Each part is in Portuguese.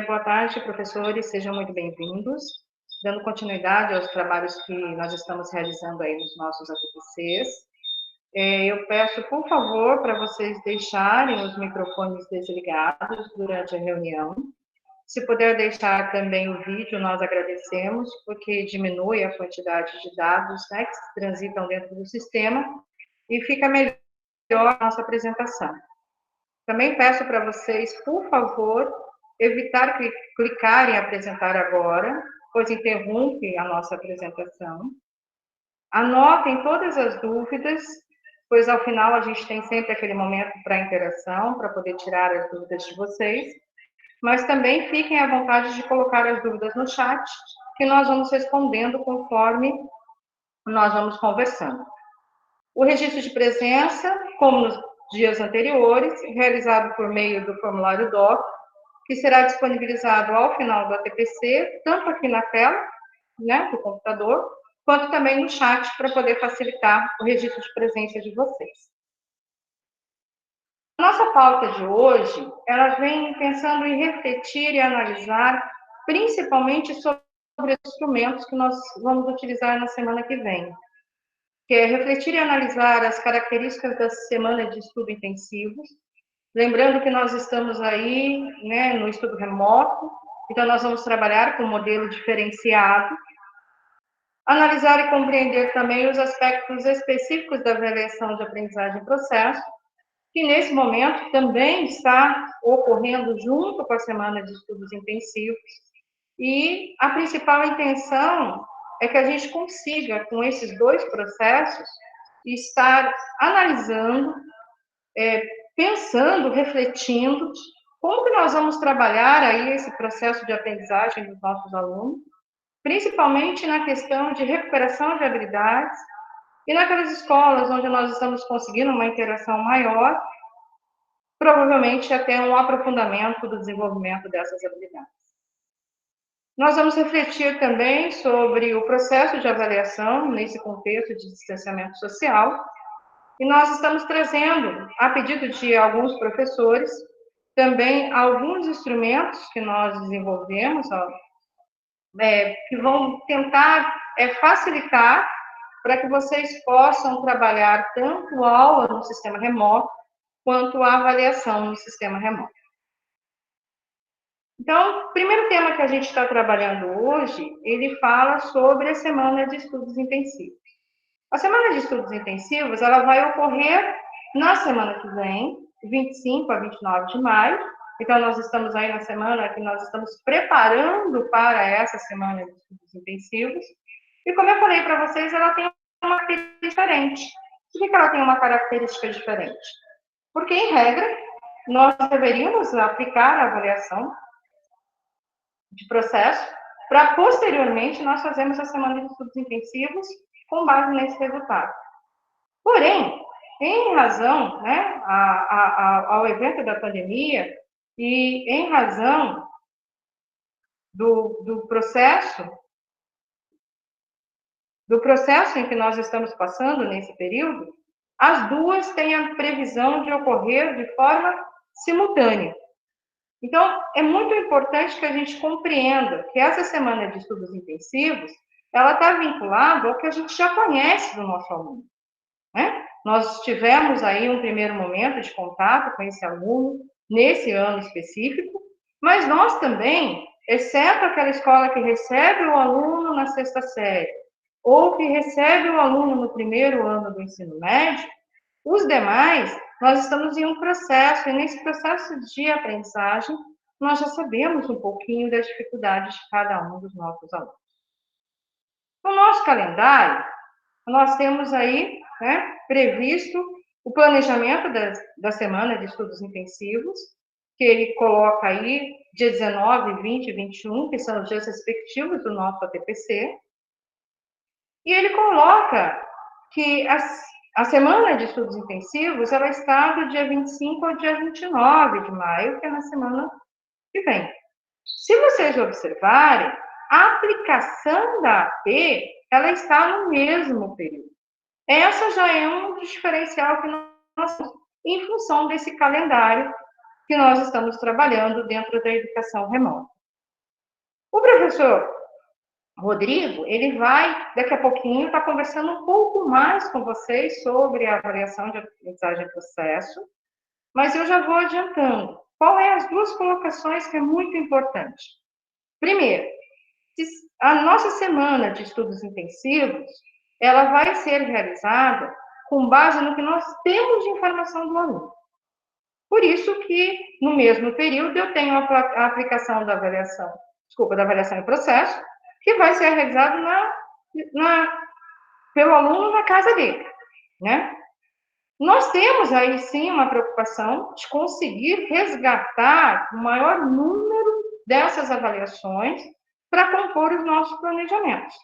Boa tarde, professores, sejam muito bem-vindos. Dando continuidade aos trabalhos que nós estamos realizando aí nos nossos ATPCs, eu peço, por favor, para vocês deixarem os microfones desligados durante a reunião. Se puder deixar também o vídeo, nós agradecemos, porque diminui a quantidade de dados, né, que transitam dentro do sistema e fica melhor a nossa apresentação. Também peço para vocês, por favor, evitar clicar em apresentar agora, pois interrompe a nossa apresentação. Anotem todas as dúvidas, pois ao final a gente tem sempre aquele momento para interação, para poder tirar as dúvidas de vocês. Mas também fiquem à vontade de colocar as dúvidas no chat, que nós vamos respondendo conforme nós vamos conversando. O registro de presença, como nos dias anteriores, realizado por meio do formulário DOC, que será disponibilizado ao final do ATPC, tanto aqui na tela, né, do computador, quanto também no chat, para poder facilitar o registro de presença de vocês. Nossa pauta de hoje, ela vem pensando em refletir e analisar, principalmente sobre os instrumentos que nós vamos utilizar na semana que vem, que é refletir e analisar as características da semana de estudo intensivos, lembrando que nós estamos aí, né, no estudo remoto, então nós vamos trabalhar com um modelo diferenciado, analisar e compreender também os aspectos específicos da avaliação de aprendizagem e processo, que nesse momento também está ocorrendo junto com a semana de estudos intensivos, e a principal intenção é que a gente consiga, com esses dois processos, estar analisando, pensando, refletindo, como que nós vamos trabalhar aí esse processo de aprendizagem dos nossos alunos, principalmente na questão de recuperação de habilidades, e naquelas escolas onde nós estamos conseguindo uma interação maior, provavelmente até um aprofundamento do desenvolvimento dessas habilidades. Nós vamos refletir também sobre o processo de avaliação nesse contexto de distanciamento social, e nós estamos trazendo, a pedido de alguns professores, também alguns instrumentos que nós desenvolvemos, que vão tentar facilitar para que vocês possam trabalhar tanto a aula no sistema remoto, quanto a avaliação no sistema remoto. Então, o primeiro tema que a gente está trabalhando hoje, ele fala sobre a semana de estudos intensivos. A semana de estudos intensivos, ela vai ocorrer na semana que vem, 25 a 29 de maio. Então, nós estamos aí na semana que nós estamos preparando para essa semana de estudos intensivos. E como eu falei para vocês, ela tem uma característica diferente. Por que ela tem uma característica diferente? Porque, em regra, nós deveríamos aplicar a avaliação de processo, para posteriormente nós fazermos a semana de estudos intensivos com base nesse resultado. Porém, em razão, né, ao evento da pandemia e em razão do processo em que nós estamos passando nesse período, as duas têm a previsão de ocorrer de forma simultânea. Então, é muito importante que a gente compreenda que essa semana de estudos intensivos, ela está vinculada ao que a gente já conhece do nosso aluno, né? Nós tivemos aí um primeiro momento de contato com esse aluno, nesse ano específico, mas nós também, exceto aquela escola que recebe o aluno na sexta série, ou que recebe o aluno no primeiro ano do ensino médio, os demais, nós estamos em um processo, e nesse processo de aprendizagem, nós já sabemos um pouquinho das dificuldades de cada um dos nossos alunos. No nosso calendário, nós temos aí, né, previsto o planejamento da semana de estudos intensivos, que ele coloca aí dia 19, 20 e 21, que são os dias respectivos do nosso ATPC, e ele coloca que a semana de estudos intensivos, ela está do dia 25 ao dia 29 de maio, que é na semana que vem. Se vocês observarem, a aplicação da AP, ela está no mesmo período. Essa já é um diferencial que nós temos em função desse calendário que nós estamos trabalhando dentro da educação remota. O professor Rodrigo, ele vai, daqui a pouquinho, estar conversando um pouco mais com vocês sobre a avaliação de aprendizagem e processo, mas eu já vou adiantando. Qual é as duas colocações que é muito importante? Primeiro, a nossa semana de estudos intensivos, ela vai ser realizada com base no que nós temos de informação do aluno. Por isso que, no mesmo período, eu tenho a aplicação da avaliação e processo, que vai ser realizado pelo aluno na casa dele, né? Nós temos aí, sim, uma preocupação de conseguir resgatar o maior número dessas avaliações para compor os nossos planejamentos.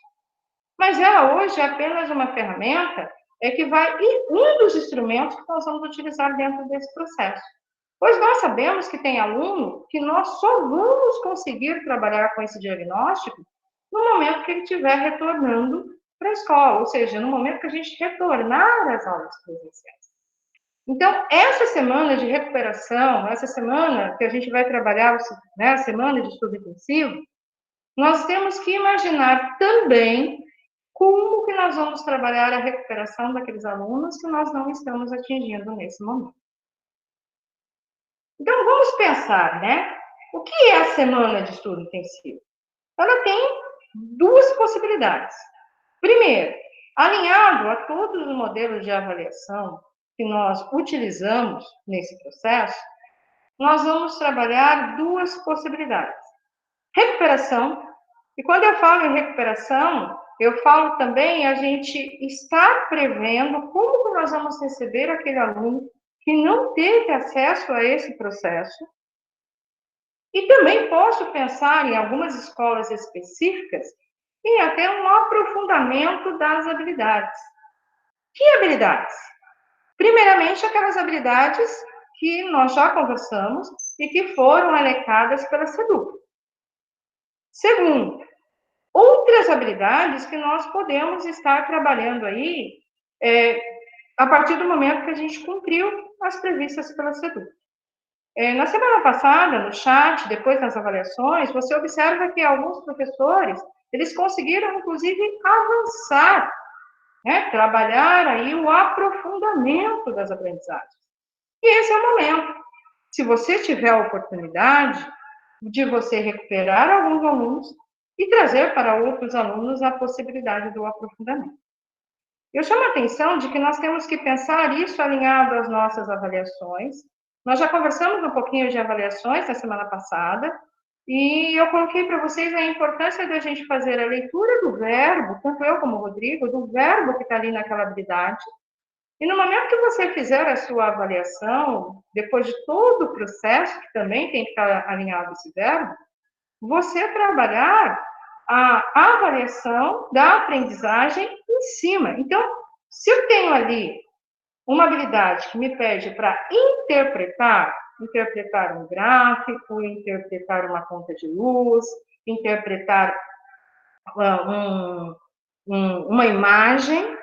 Mas ela hoje é apenas uma ferramenta que vai um dos instrumentos que nós vamos utilizar dentro desse processo. Pois nós sabemos que tem aluno que nós só vamos conseguir trabalhar com esse diagnóstico no momento que ele estiver retornando para a escola, ou seja, no momento que a gente retornar às aulas presenciais. Então, essa semana de recuperação, essa semana que a gente vai trabalhar, né, a semana de estudo intensivo, nós temos que imaginar também como que nós vamos trabalhar a recuperação daqueles alunos que nós não estamos atingindo nesse momento. Então, vamos pensar, né? O que é a semana de estudo intensivo? Ela tem duas possibilidades. Primeiro, alinhado a todos os modelos de avaliação que nós utilizamos nesse processo, nós vamos trabalhar duas possibilidades. Recuperação, e quando eu falo em recuperação, eu falo também a gente estar prevendo como nós vamos receber aquele aluno que não teve acesso a esse processo. E também posso pensar em algumas escolas específicas e até um aprofundamento das habilidades. Que habilidades? Primeiramente, aquelas habilidades que nós já conversamos e que foram elencadas pela SEDUC. Segundo, outras habilidades que nós podemos estar trabalhando aí a partir do momento que a gente cumpriu as previstas pela SEDUC. Na semana passada, no chat, depois das avaliações, você observa que alguns professores, eles conseguiram, inclusive, avançar, né, trabalhar aí o aprofundamento das aprendizagens. E esse é o momento. Se você tiver a oportunidade de você recuperar alguns alunos e trazer para outros alunos a possibilidade do aprofundamento. Eu chamo a atenção de que nós temos que pensar isso alinhado às nossas avaliações. Nós já conversamos um pouquinho de avaliações na semana passada, e eu coloquei para vocês a importância da gente fazer a leitura do verbo, tanto eu como o Rodrigo, do verbo que está ali naquela habilidade. E no momento que você fizer a sua avaliação, depois de todo o processo, que também tem que estar alinhado esse verbo, você trabalhar a avaliação da aprendizagem em cima. Então, se eu tenho ali uma habilidade que me pede para interpretar um gráfico, interpretar uma conta de luz, interpretar uma imagem,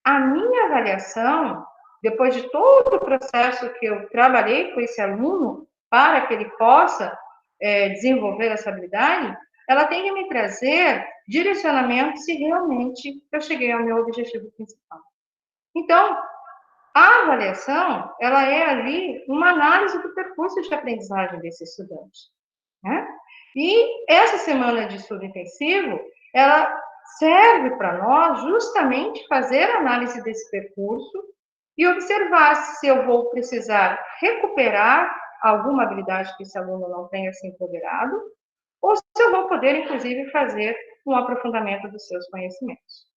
a minha avaliação, depois de todo o processo que eu trabalhei com esse aluno, para que ele possa desenvolver essa habilidade, ela tem que me trazer direcionamento se realmente eu cheguei ao meu objetivo principal. Então, a avaliação, ela é ali uma análise do percurso de aprendizagem desse estudante, né? E essa semana de estudo intensivo, ela serve para nós justamente fazer a análise desse percurso e observar se eu vou precisar recuperar alguma habilidade que esse aluno não tenha se empoderado, ou se eu vou poder, inclusive, fazer um aprofundamento dos seus conhecimentos.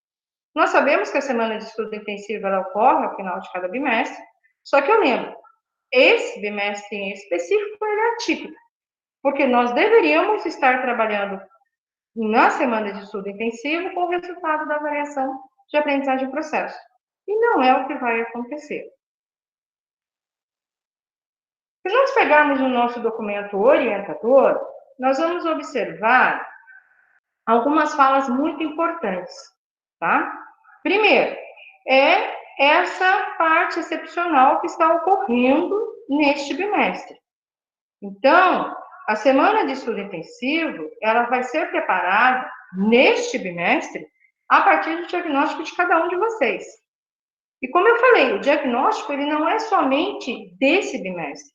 Nós sabemos que a semana de estudo intensivo ela ocorre ao final de cada bimestre, só que eu lembro, esse bimestre em específico ele é atípico, porque nós deveríamos estar trabalhando na semana de estudo intensivo com o resultado da avaliação de aprendizagem e processo. E não é o que vai acontecer. Se nós pegarmos o nosso documento orientador, nós vamos observar algumas falas muito importantes, tá? Primeiro, é essa parte excepcional que está ocorrendo neste bimestre. Então, a semana de estudo intensivo, ela vai ser preparada neste bimestre a partir do diagnóstico de cada um de vocês. E como eu falei, o diagnóstico ele não é somente desse bimestre.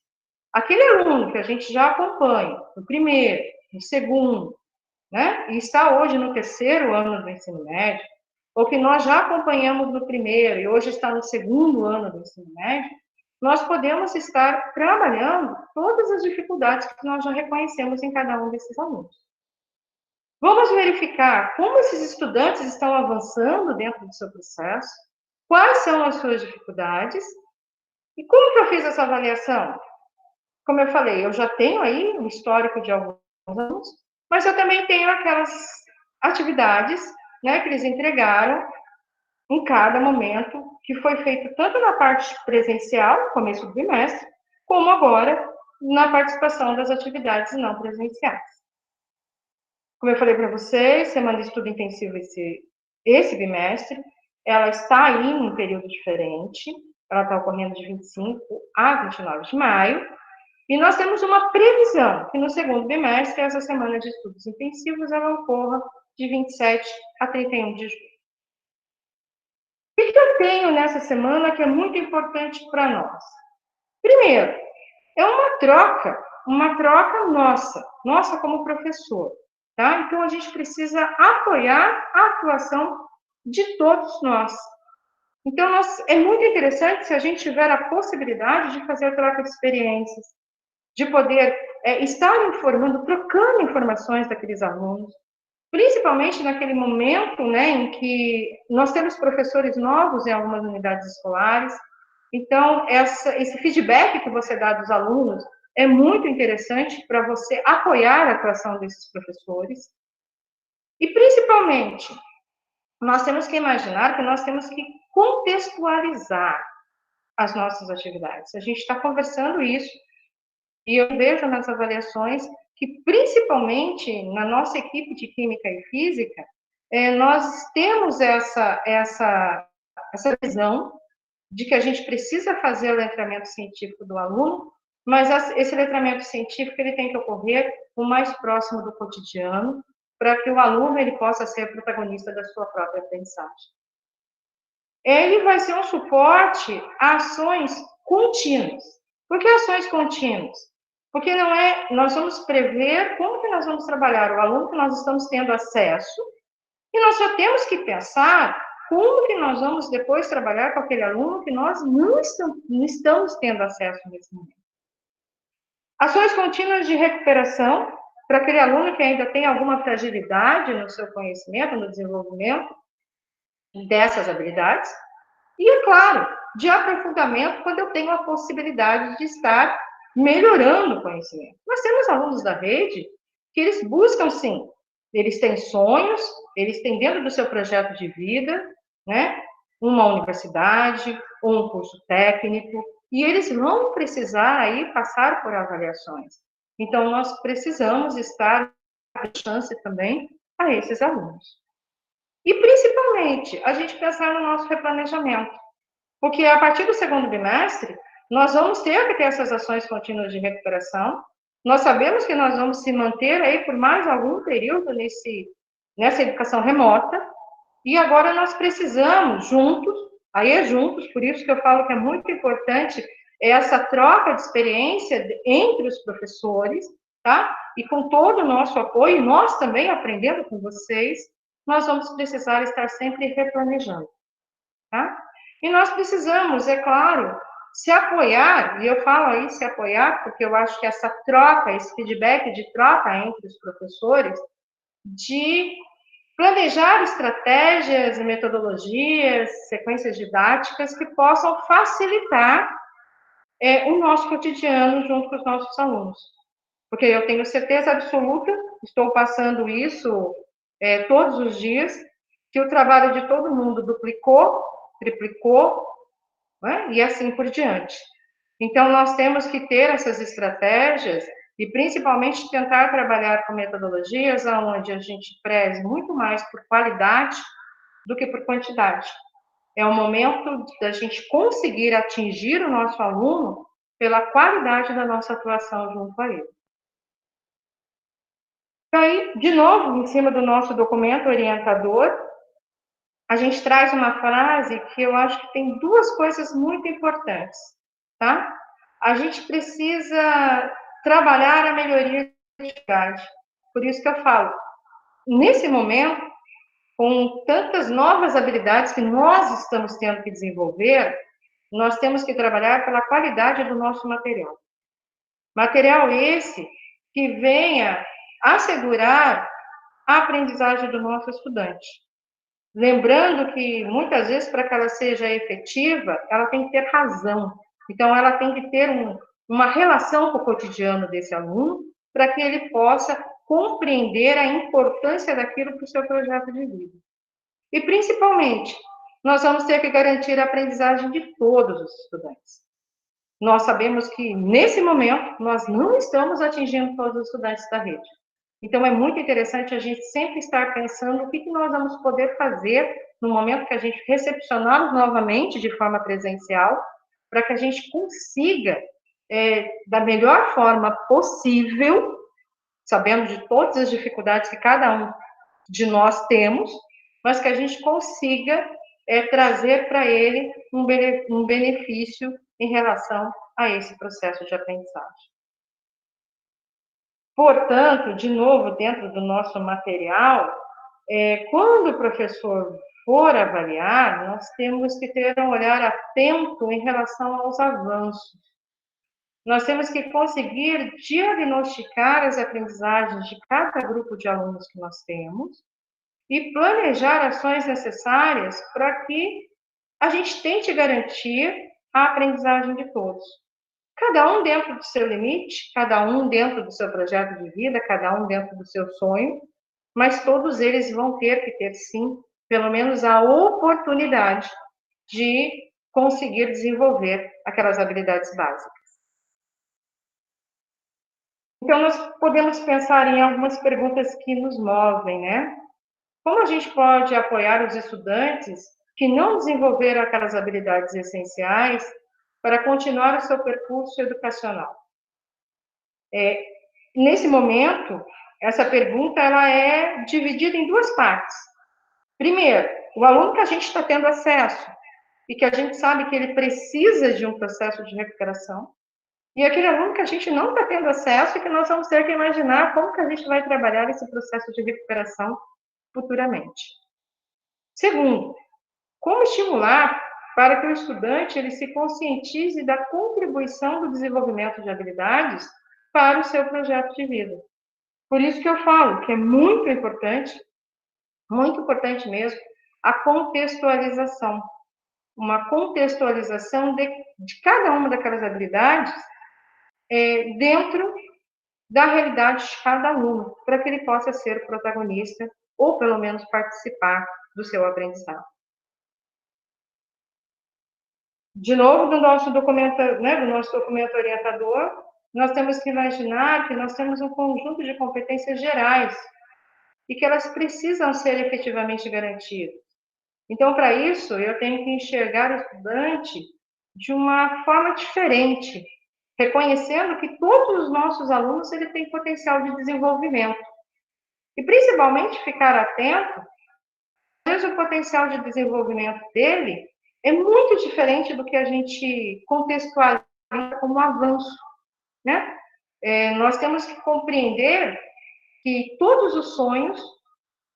Aquele aluno que a gente já acompanha no primeiro, no segundo, né, e está hoje no terceiro ano do ensino médio, ou que nós já acompanhamos no primeiro e hoje está no segundo ano do ensino médio, nós podemos estar trabalhando todas as dificuldades que nós já reconhecemos em cada um desses alunos. Vamos verificar como esses estudantes estão avançando dentro do seu processo, quais são as suas dificuldades e como que eu fiz essa avaliação? Como eu falei, eu já tenho aí um histórico de alguns anos, mas eu também tenho aquelas atividades, né, que eles entregaram em cada momento, que foi feito tanto na parte presencial, começo do bimestre, como agora na participação das atividades não presenciais. Como eu falei para vocês, semana de estudo intensivo esse bimestre, ela está aí em um período diferente, ela está ocorrendo de 25 a 29 de maio, e nós temos uma previsão que no segundo bimestre, essa semana de estudos intensivos, ela ocorra de 27 a 31 de julho. O que eu tenho nessa semana que é muito importante para nós? Primeiro, é uma troca nossa como professor, tá? Então a gente precisa apoiar a atuação de todos nós. Então, é muito interessante se a gente tiver a possibilidade de fazer a troca de experiências, de poder estar informando, trocando informações daqueles alunos, principalmente naquele momento, né, em que nós temos professores novos em algumas unidades escolares. Então, esse feedback que você dá dos alunos é muito interessante para você apoiar a atuação desses professores. E, principalmente, nós temos que imaginar que nós temos que contextualizar as nossas atividades. A gente está conversando isso, e eu vejo nas avaliações que, principalmente na nossa equipe de Química e Física, nós temos essa visão de que a gente precisa fazer o letramento científico do aluno, mas esse letramento científico ele tem que ocorrer o mais próximo do cotidiano, para que o aluno ele possa ser protagonista da sua própria aprendizagem. Ele vai ser um suporte a ações contínuas. Por que ações contínuas? Porque nós vamos prever como que nós vamos trabalhar o aluno que nós estamos tendo acesso, e nós já temos que pensar como que nós vamos depois trabalhar com aquele aluno que nós não estamos tendo acesso nesse momento. Ações contínuas de recuperação, para aquele aluno que ainda tem alguma fragilidade no seu conhecimento, no desenvolvimento dessas habilidades. E, é claro, de aprofundamento, quando eu tenho a possibilidade de estar melhorando o conhecimento. Nós temos alunos da rede que eles buscam, sim, eles têm sonhos, eles têm dentro do seu projeto de vida, né, uma universidade, ou um curso técnico, e eles vão precisar aí passar por avaliações. Então, nós precisamos estar dando chance também a esses alunos. E, principalmente, a gente pensar no nosso replanejamento. Porque a partir do segundo bimestre, nós vamos ter que ter essas ações contínuas de recuperação. Nós sabemos que nós vamos se manter aí por mais algum período nessa educação remota. E agora nós precisamos, juntos, por isso que eu falo que é muito importante essa troca de experiência entre os professores, tá? E com todo o nosso apoio, nós também aprendendo com vocês, nós vamos precisar estar sempre replanejando, tá? E nós precisamos, é claro, se apoiar, e eu falo aí se apoiar, porque eu acho que essa troca, esse feedback de troca entre os professores, de planejar estratégias e metodologias, sequências didáticas que possam facilitar o nosso cotidiano junto com os nossos alunos. Porque eu tenho certeza absoluta, estou passando isso todos os dias, que o trabalho de todo mundo duplicou, triplicou, né? E assim por diante. Então, nós temos que ter essas estratégias e, principalmente, tentar trabalhar com metodologias onde a gente preze muito mais por qualidade do que por quantidade. É o momento da gente conseguir atingir o nosso aluno pela qualidade da nossa atuação junto a ele. E aí, de novo, em cima do nosso documento orientador, a gente traz uma frase que eu acho que tem duas coisas muito importantes, tá? A gente precisa trabalhar a melhoria da atividade. Por isso que eu falo, nesse momento, com tantas novas habilidades que nós estamos tendo que desenvolver, nós temos que trabalhar pela qualidade do nosso material. Material esse que venha assegurar a aprendizagem do nosso estudante. Lembrando que, muitas vezes, para que ela seja efetiva, ela tem que ter razão. Então, ela tem que ter uma relação com o cotidiano desse aluno, para que ele possa compreender a importância daquilo para o seu projeto de vida. E, principalmente, nós vamos ter que garantir a aprendizagem de todos os estudantes. Nós sabemos que, nesse momento, nós não estamos atingindo todos os estudantes da rede. Então, é muito interessante a gente sempre estar pensando o que nós vamos poder fazer no momento que a gente recepcioná-los novamente de forma presencial, para que a gente consiga, da melhor forma possível, sabendo de todas as dificuldades que cada um de nós temos, mas que a gente consiga trazer para ele um benefício em relação a esse processo de aprendizagem. Portanto, de novo, dentro do nosso material, quando o professor for avaliar, nós temos que ter um olhar atento em relação aos avanços. Nós temos que conseguir diagnosticar as aprendizagens de cada grupo de alunos que nós temos e planejar ações necessárias para que a gente tente garantir a aprendizagem de todos. Cada um dentro do seu limite, cada um dentro do seu projeto de vida, cada um dentro do seu sonho, mas todos eles vão ter que ter, sim, pelo menos a oportunidade de conseguir desenvolver aquelas habilidades básicas. Então, nós podemos pensar em algumas perguntas que nos movem, né? Como a gente pode apoiar os estudantes que não desenvolveram aquelas habilidades essenciais para continuar o seu percurso educacional? Nesse momento, essa pergunta ela é dividida em duas partes. Primeiro, o aluno que a gente está tendo acesso e que a gente sabe que ele precisa de um processo de recuperação, e aquele aluno que a gente não está tendo acesso e que nós vamos ter que imaginar como que a gente vai trabalhar esse processo de recuperação futuramente. Segundo, como estimular para que o estudante ele se conscientize da contribuição do desenvolvimento de habilidades para o seu projeto de vida. Por isso que eu falo que é muito importante mesmo, a contextualização. Uma contextualização de cada uma daquelas habilidades dentro da realidade de cada aluno, para que ele possa ser protagonista ou pelo menos participar do seu aprendizado. De novo, do nosso documento orientador, nós temos que imaginar que nós temos um conjunto de competências gerais e que elas precisam ser efetivamente garantidas. Então, para isso, eu tenho que enxergar o estudante de uma forma diferente, reconhecendo que todos os nossos alunos têm potencial de desenvolvimento. E, principalmente, ficar atento, às vezes o potencial de desenvolvimento dele é muito diferente do que a gente contextualiza como avanço, né? Nós temos que compreender que todos os sonhos,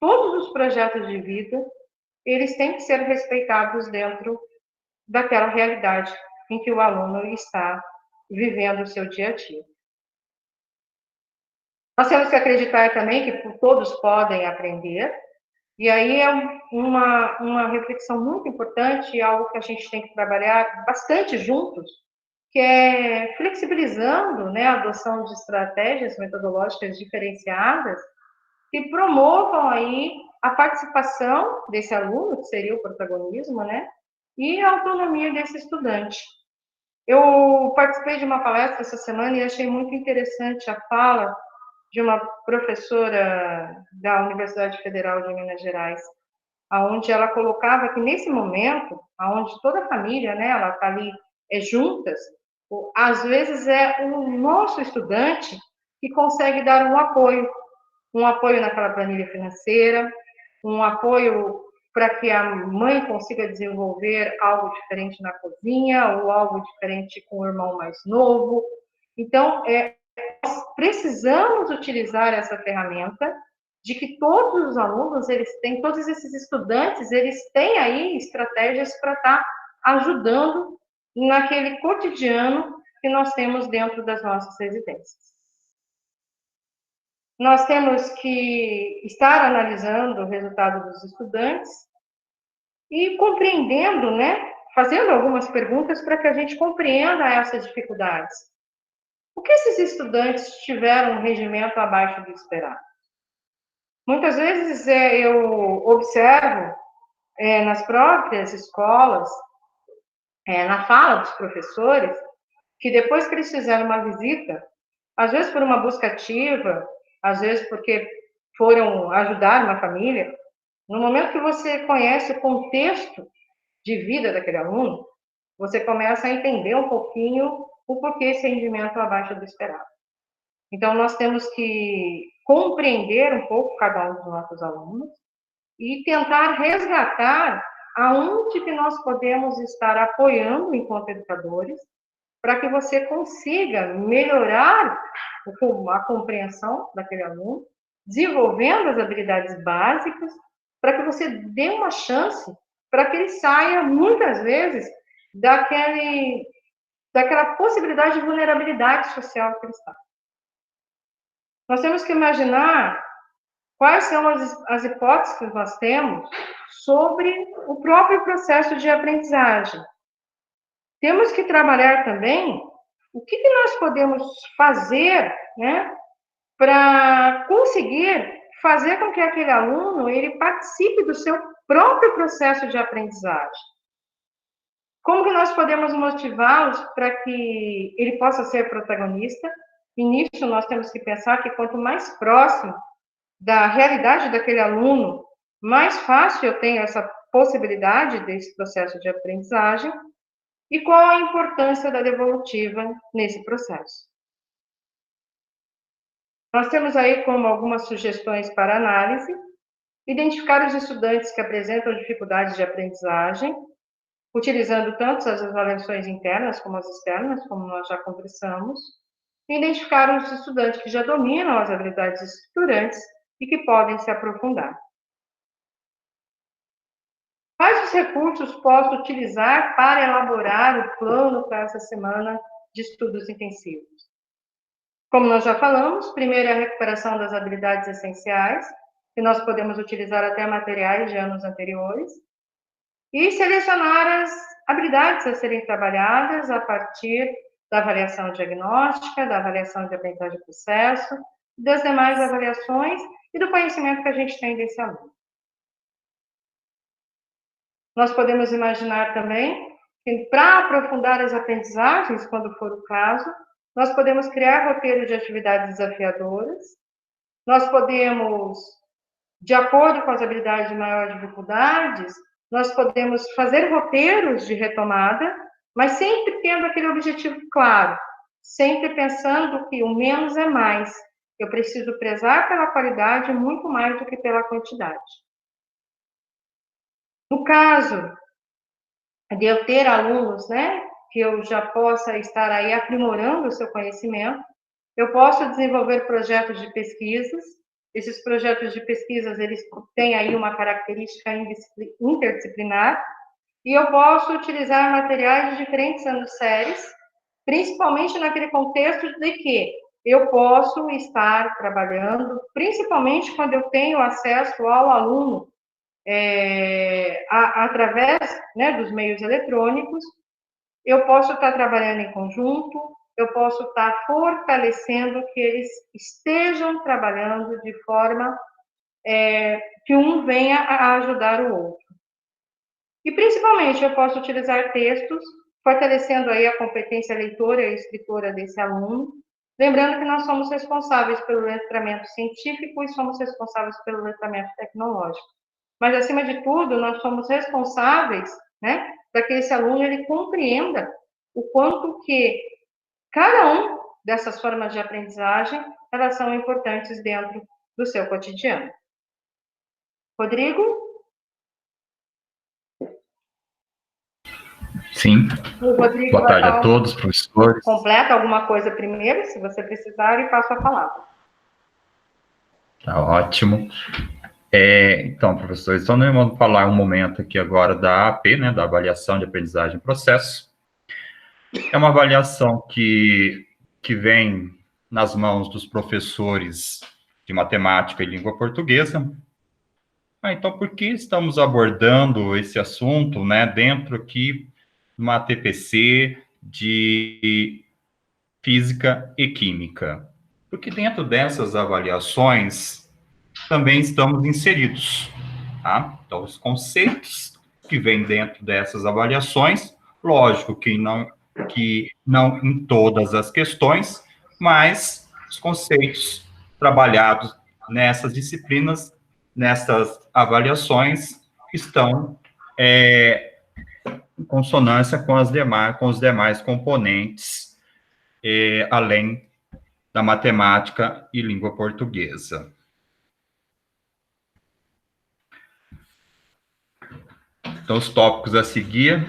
todos os projetos de vida, eles têm que ser respeitados dentro daquela realidade em que o aluno está vivendo o seu dia a dia. Nós temos que acreditar também que todos podem aprender, e aí é uma reflexão muito importante, algo que a gente tem que trabalhar bastante juntos, que é flexibilizando, né, a adoção de estratégias metodológicas diferenciadas que promovam aí a participação desse aluno, que seria o protagonismo, né, e a autonomia desse estudante. Eu participei de uma palestra essa semana e achei muito interessante a fala de uma professora da Universidade Federal de Minas Gerais, aonde ela colocava que nesse momento, aonde toda a família, né, ela está ali juntas, Às vezes é o nosso estudante que consegue dar um apoio naquela planilha financeira, um apoio para que a mãe consiga desenvolver algo diferente na cozinha ou algo diferente com o irmão mais novo. Então, nós precisamos utilizar essa ferramenta de que todos os alunos, eles têm, todos esses estudantes, eles têm aí estratégias para estar ajudando naquele cotidiano que nós temos dentro das nossas residências. Nós temos que estar analisando o resultado dos estudantes e compreendendo, né, fazendo algumas perguntas para que a gente compreenda essas dificuldades. Por que esses estudantes tiveram um rendimento abaixo do esperado? Muitas vezes eu observo nas próprias escolas, na fala dos professores, que depois que eles fizeram uma visita, às vezes por uma busca ativa, às vezes porque foram ajudar uma família, no momento que você conhece o contexto de vida daquele aluno, você começa a entender um pouquinho o porquê esse rendimento abaixo do esperado. Então, nós temos que compreender um pouco cada um dos nossos alunos e tentar resgatar aonde que nós podemos estar apoiando enquanto educadores para que você consiga melhorar a compreensão daquele aluno, desenvolvendo as habilidades básicas, para que você dê uma chance para que ele saia, muitas vezes, daquela possibilidade de vulnerabilidade social que ele está. Nós temos que imaginar quais são as hipóteses que nós temos sobre o próprio processo de aprendizagem. Temos que trabalhar também o que nós podemos fazer, né, para conseguir fazer com que aquele aluno ele participe do seu próprio processo de aprendizagem. Como que nós podemos motivá-los para que ele possa ser protagonista? E nisso nós temos que pensar que quanto mais próximo da realidade daquele aluno, mais fácil eu tenho essa possibilidade desse processo de aprendizagem. E qual a importância da devolutiva nesse processo? Nós temos aí como algumas sugestões para análise, identificar os estudantes que apresentam dificuldades de aprendizagem, utilizando tanto as avaliações internas como as externas, como nós já conversamos, e identificar os estudantes que já dominam as habilidades estruturantes e que podem se aprofundar. Quais os recursos posso utilizar para elaborar o plano para essa semana de estudos intensivos? Como nós já falamos, primeiro é a recuperação das habilidades essenciais, que nós podemos utilizar até materiais de anos anteriores, e selecionar as habilidades a serem trabalhadas a partir da avaliação diagnóstica, da avaliação de aprendizagem de processo, das demais avaliações e do conhecimento que a gente tem desse aluno. Nós podemos imaginar também que, para aprofundar as aprendizagens, quando for o caso, nós podemos criar roteiros de atividades desafiadoras, nós podemos, de acordo com as habilidades de maior dificuldades, nós podemos fazer roteiros de retomada, mas sempre tendo aquele objetivo claro, sempre pensando que o menos é mais. Eu preciso prezar pela qualidade muito mais do que pela quantidade. No caso de eu ter alunos, né, que eu já possa estar aí aprimorando o seu conhecimento, eu posso desenvolver projetos de pesquisas. Esses projetos de pesquisas, eles têm aí uma característica interdisciplinar, e eu posso utilizar materiais de diferentes anos-séries, principalmente naquele contexto de que eu posso estar trabalhando, principalmente quando eu tenho acesso ao aluno através, né, dos meios eletrônicos, eu posso estar trabalhando em conjunto, eu posso estar fortalecendo que eles estejam trabalhando de forma que um venha a ajudar o outro. E, principalmente, eu posso utilizar textos, fortalecendo aí a competência leitora e escritora desse aluno, lembrando que nós somos responsáveis pelo letramento científico e somos responsáveis pelo letramento tecnológico. Mas, acima de tudo, nós somos responsáveis, né, para que esse aluno ele compreenda o quanto que cada um dessas formas de aprendizagem, elas são importantes dentro do seu cotidiano. Rodrigo? Sim. O Rodrigo Boa tarde a todos, professores. Completa alguma coisa primeiro, se você precisar, e passo a palavra. Tá ótimo. Então, professores, então nós vamos falar um momento aqui agora da AP, né, da Avaliação de Aprendizagem e Processo. É uma avaliação que vem nas mãos dos professores de matemática e língua portuguesa. Então, por que estamos abordando esse assunto, né, dentro aqui de uma TPC de Física e Química? Porque dentro dessas avaliações também estamos inseridos, tá? Então, os conceitos que vêm dentro dessas avaliações, lógico que não em todas as questões, mas os conceitos trabalhados nessas disciplinas, nessas avaliações, estão em consonância com os demais componentes, além da matemática e língua portuguesa. Então, os tópicos a seguir,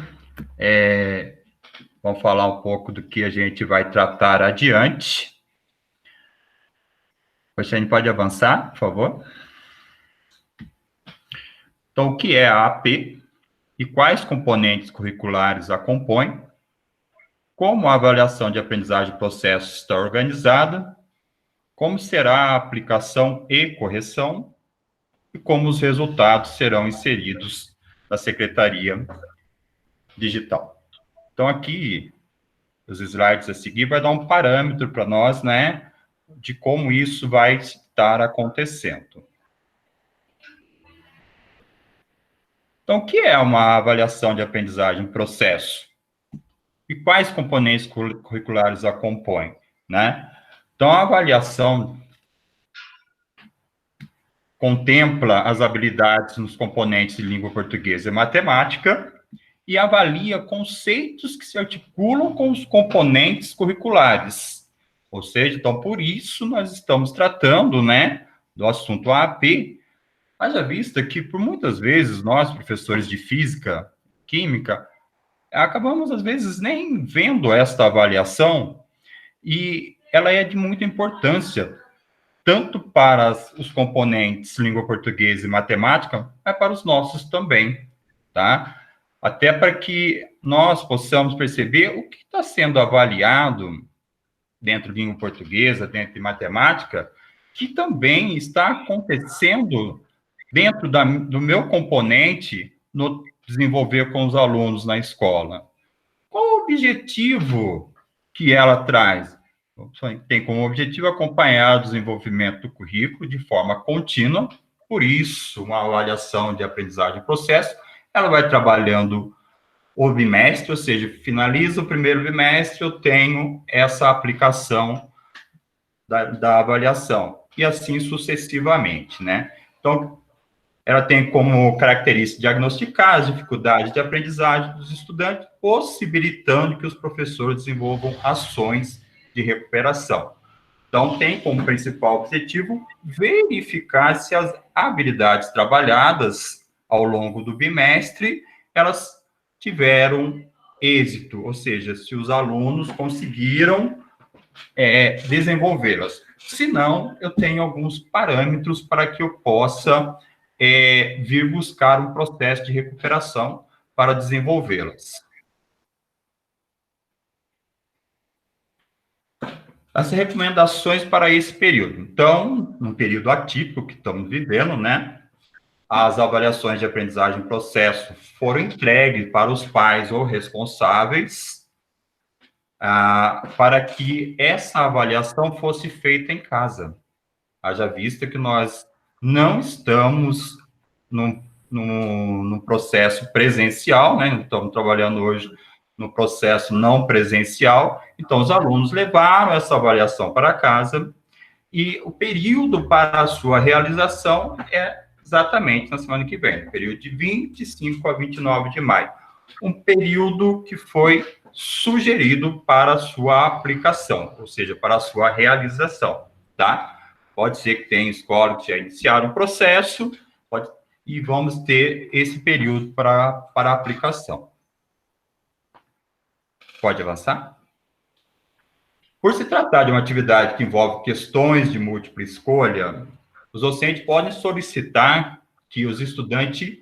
vamos falar um pouco do que a gente vai tratar adiante. A gente pode avançar, por favor? Então, o que é a AP e quais componentes curriculares a compõem? Como a avaliação de aprendizagem de processo está organizada? Como será a aplicação e correção? E como os resultados serão inseridos na Secretaria Digital. Então, aqui, os slides a seguir vai dar um parâmetro para nós, né, de como isso vai estar acontecendo. Então, o que é uma avaliação de aprendizagem processo? E quais componentes curriculares a compõem, né? Então, a avaliação contempla as habilidades nos componentes de língua portuguesa e matemática e avalia conceitos que se articulam com os componentes curriculares. Ou seja, então, por isso nós estamos tratando, né, do assunto AP, haja vista que, por muitas vezes, nós, professores de física, química, acabamos, às vezes, nem vendo esta avaliação, e ela é de muita importância, tanto para os componentes língua portuguesa e matemática, mas para os nossos também, tá? Até para que nós possamos perceber o que está sendo avaliado dentro de língua portuguesa, dentro de matemática, que também está acontecendo dentro do meu componente no desenvolver com os alunos na escola. Qual o objetivo que ela traz? Tem como objetivo acompanhar o desenvolvimento do currículo de forma contínua, por isso, uma avaliação de aprendizagem e processo, ela vai trabalhando o bimestre, ou seja, finaliza o primeiro bimestre, eu tenho essa aplicação da avaliação, e assim sucessivamente, né? Então, ela tem como característica diagnosticar as dificuldades de aprendizagem dos estudantes, possibilitando que os professores desenvolvam ações de recuperação. Então, tem como principal objetivo verificar se as habilidades trabalhadas ao longo do bimestre, elas tiveram êxito, ou seja, se os alunos conseguiram desenvolvê-las. Se não, eu tenho alguns parâmetros para que eu possa vir buscar um processo de recuperação para desenvolvê-las. As recomendações para esse período. Então, num período atípico que estamos vivendo, né? As avaliações de aprendizagem em processo foram entregues para os pais ou responsáveis para que essa avaliação fosse feita em casa. Haja vista que nós não estamos no processo presencial, né? Estamos trabalhando hoje no processo não presencial, então os alunos levaram essa avaliação para casa e o período para a sua realização é exatamente na semana que vem, período de 25 a 29 de maio. Um período que foi sugerido para a sua aplicação, ou seja, para a sua realização, tá? Pode ser que tenha escolas que já iniciaram o processo, e vamos ter esse período para aplicação. Pode avançar? Por se tratar de uma atividade que envolve questões de múltipla escolha, os docentes podem solicitar que os estudantes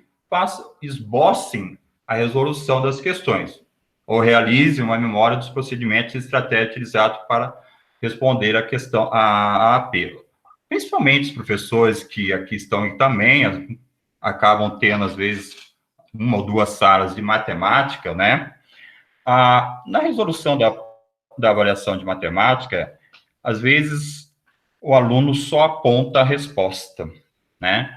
esbocem a resolução das questões, ou realizem uma memória dos procedimentos e estratégias utilizados para responder a questão, a apelo. Principalmente os professores que aqui estão também acabam tendo, às vezes, uma ou duas salas de matemática, né? Na resolução da avaliação de matemática, às vezes o aluno só aponta a resposta, né?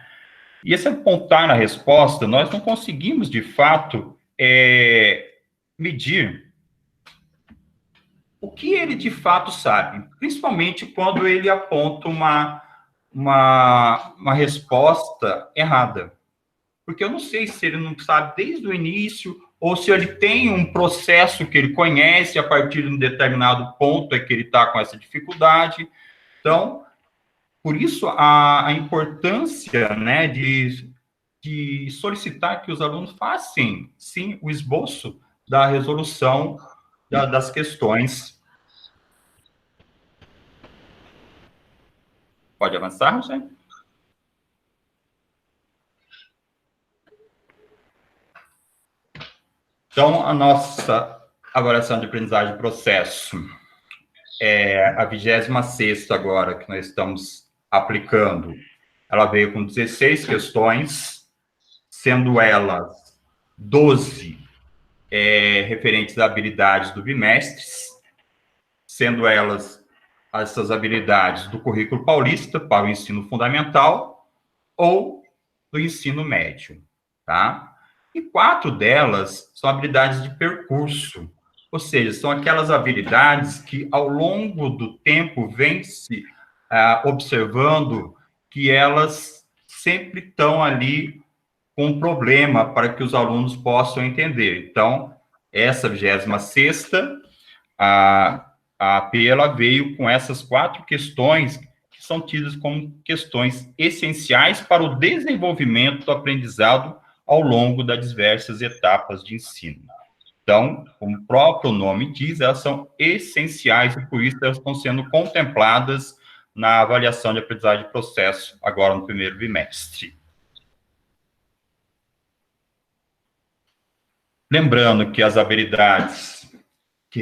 E esse apontar na resposta, nós não conseguimos, de fato, medir o que ele, de fato, sabe, principalmente quando ele aponta uma resposta errada. Porque eu não sei se ele não sabe desde o início, ou se ele tem um processo que ele conhece, a partir de um determinado ponto é que ele está com essa dificuldade. Então, por isso, a importância, né, de solicitar que os alunos façam, sim, o esboço da resolução das questões. Pode avançar, Rogério? Então, a nossa avaliação de aprendizagem de processo é a 26ª agora que nós estamos aplicando. Ela veio com 16 questões, sendo elas 12 referentes a habilidades do bimestre, sendo elas essas habilidades do currículo paulista para o ensino fundamental ou do ensino médio, tá? E 4 delas são habilidades de percurso, ou seja, são aquelas habilidades que, ao longo do tempo, vem se observando que elas sempre estão ali com um problema para que os alunos possam entender. Então, essa 26ª, a AP, ela veio com essas 4 questões que são tidas como questões essenciais para o desenvolvimento do aprendizado ao longo das diversas etapas de ensino. Então, como o próprio nome diz, elas são essenciais e, por isso, elas estão sendo contempladas na avaliação de aprendizagem de processo, agora no primeiro bimestre. Lembrando que as habilidades que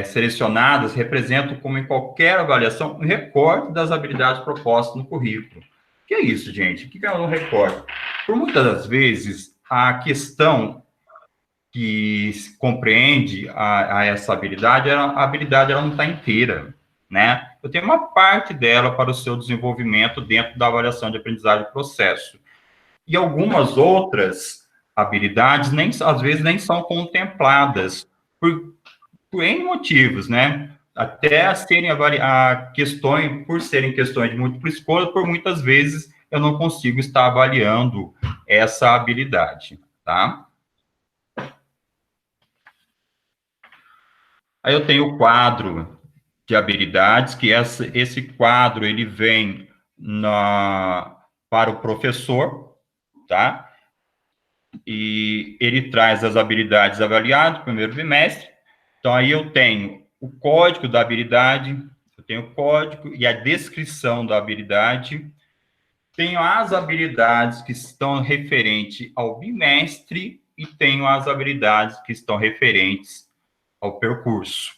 selecionadas representam, como em qualquer avaliação, um recorte das habilidades propostas no currículo. O que é isso, gente? O que é um recorte? Por muitas das vezes, a questão que compreende essa habilidade, a habilidade ela não está inteira, né? Eu tenho uma parte dela para o seu desenvolvimento dentro da avaliação de aprendizagem de processo. E algumas outras habilidades, às vezes, nem são contempladas por N motivos, né? Até serem questões, por serem questões de múltipla escolha, por muitas vezes eu não consigo estar avaliando essa habilidade, tá? Aí eu tenho o quadro de habilidades, que esse quadro, ele vem para o professor, tá? E ele traz as habilidades avaliadas no primeiro bimestre. Então, aí eu tenho o código da habilidade, eu tenho o código e a descrição da habilidade, tenho as habilidades que estão referentes ao bimestre e tenho as habilidades que estão referentes ao percurso.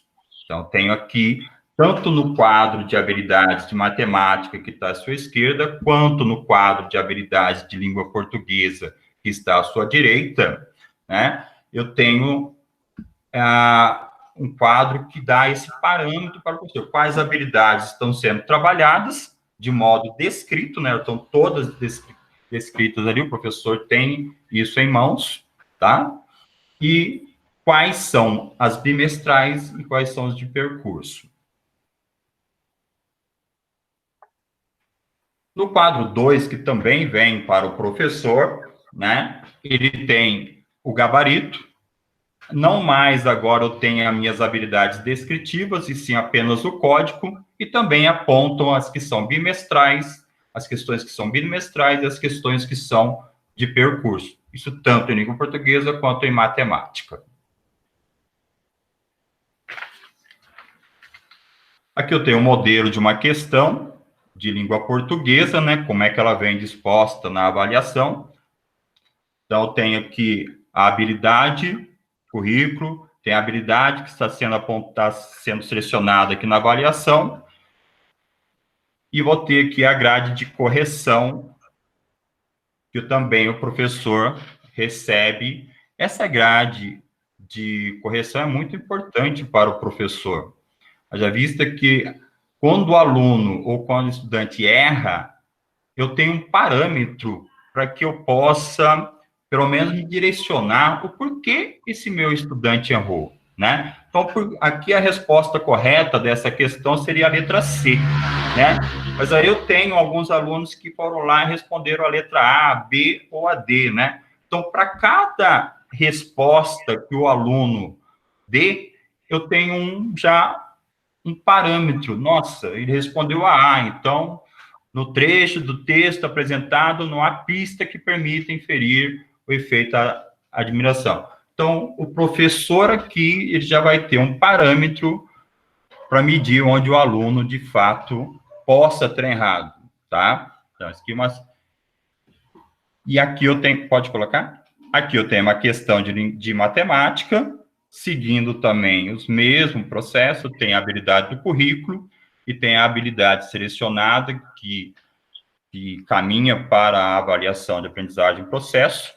Então, tenho aqui, tanto no quadro de habilidades de matemática, que está à sua esquerda, quanto no quadro de habilidades de língua portuguesa, que está à sua direita, né? Eu tenho um quadro que dá esse parâmetro para o professor. Quais habilidades estão sendo trabalhadas de modo descrito, né? Estão todas descritas ali, o professor tem isso em mãos, tá? E quais são as bimestrais e quais são as de percurso. No quadro 2, que também vem para o professor, né? Ele tem o gabarito, Não mais agora eu tenho as minhas habilidades descritivas, e sim apenas o código, e também apontam as que são bimestrais, as questões que são bimestrais e as questões que são de percurso. Isso tanto em língua portuguesa quanto em matemática. Aqui eu tenho um modelo de uma questão de língua portuguesa, né? Como é que ela vem disposta na avaliação. Então, eu tenho aqui a habilidade, currículo, tem a habilidade que está sendo apontada, sendo selecionada aqui na avaliação, e vou ter aqui a grade de correção, que também o professor recebe. Essa grade de correção é muito importante para o professor. Haja vista que quando o aluno ou quando o estudante erra, eu tenho um parâmetro para que eu possa, pelo menos, me direcionar o porquê esse meu estudante errou, né? Então, aqui a resposta correta dessa questão seria a letra C, né? Mas aí eu tenho alguns alunos que foram lá e responderam a letra A, B ou a D, né? Então, para cada resposta que o aluno dê, eu tenho já um parâmetro. Nossa, ele respondeu a A, então no trecho do texto apresentado, não há pista que permita inferir o efeito admiração. Então, o professor aqui, ele já vai ter um parâmetro para medir onde o aluno, de fato, possa ter errado, tá? Então, aqui E aqui eu tenho, pode colocar? Aqui eu tenho uma questão de matemática, seguindo também os mesmos processos, tem a habilidade do currículo e tem a habilidade selecionada, que caminha para a avaliação de aprendizagem processo.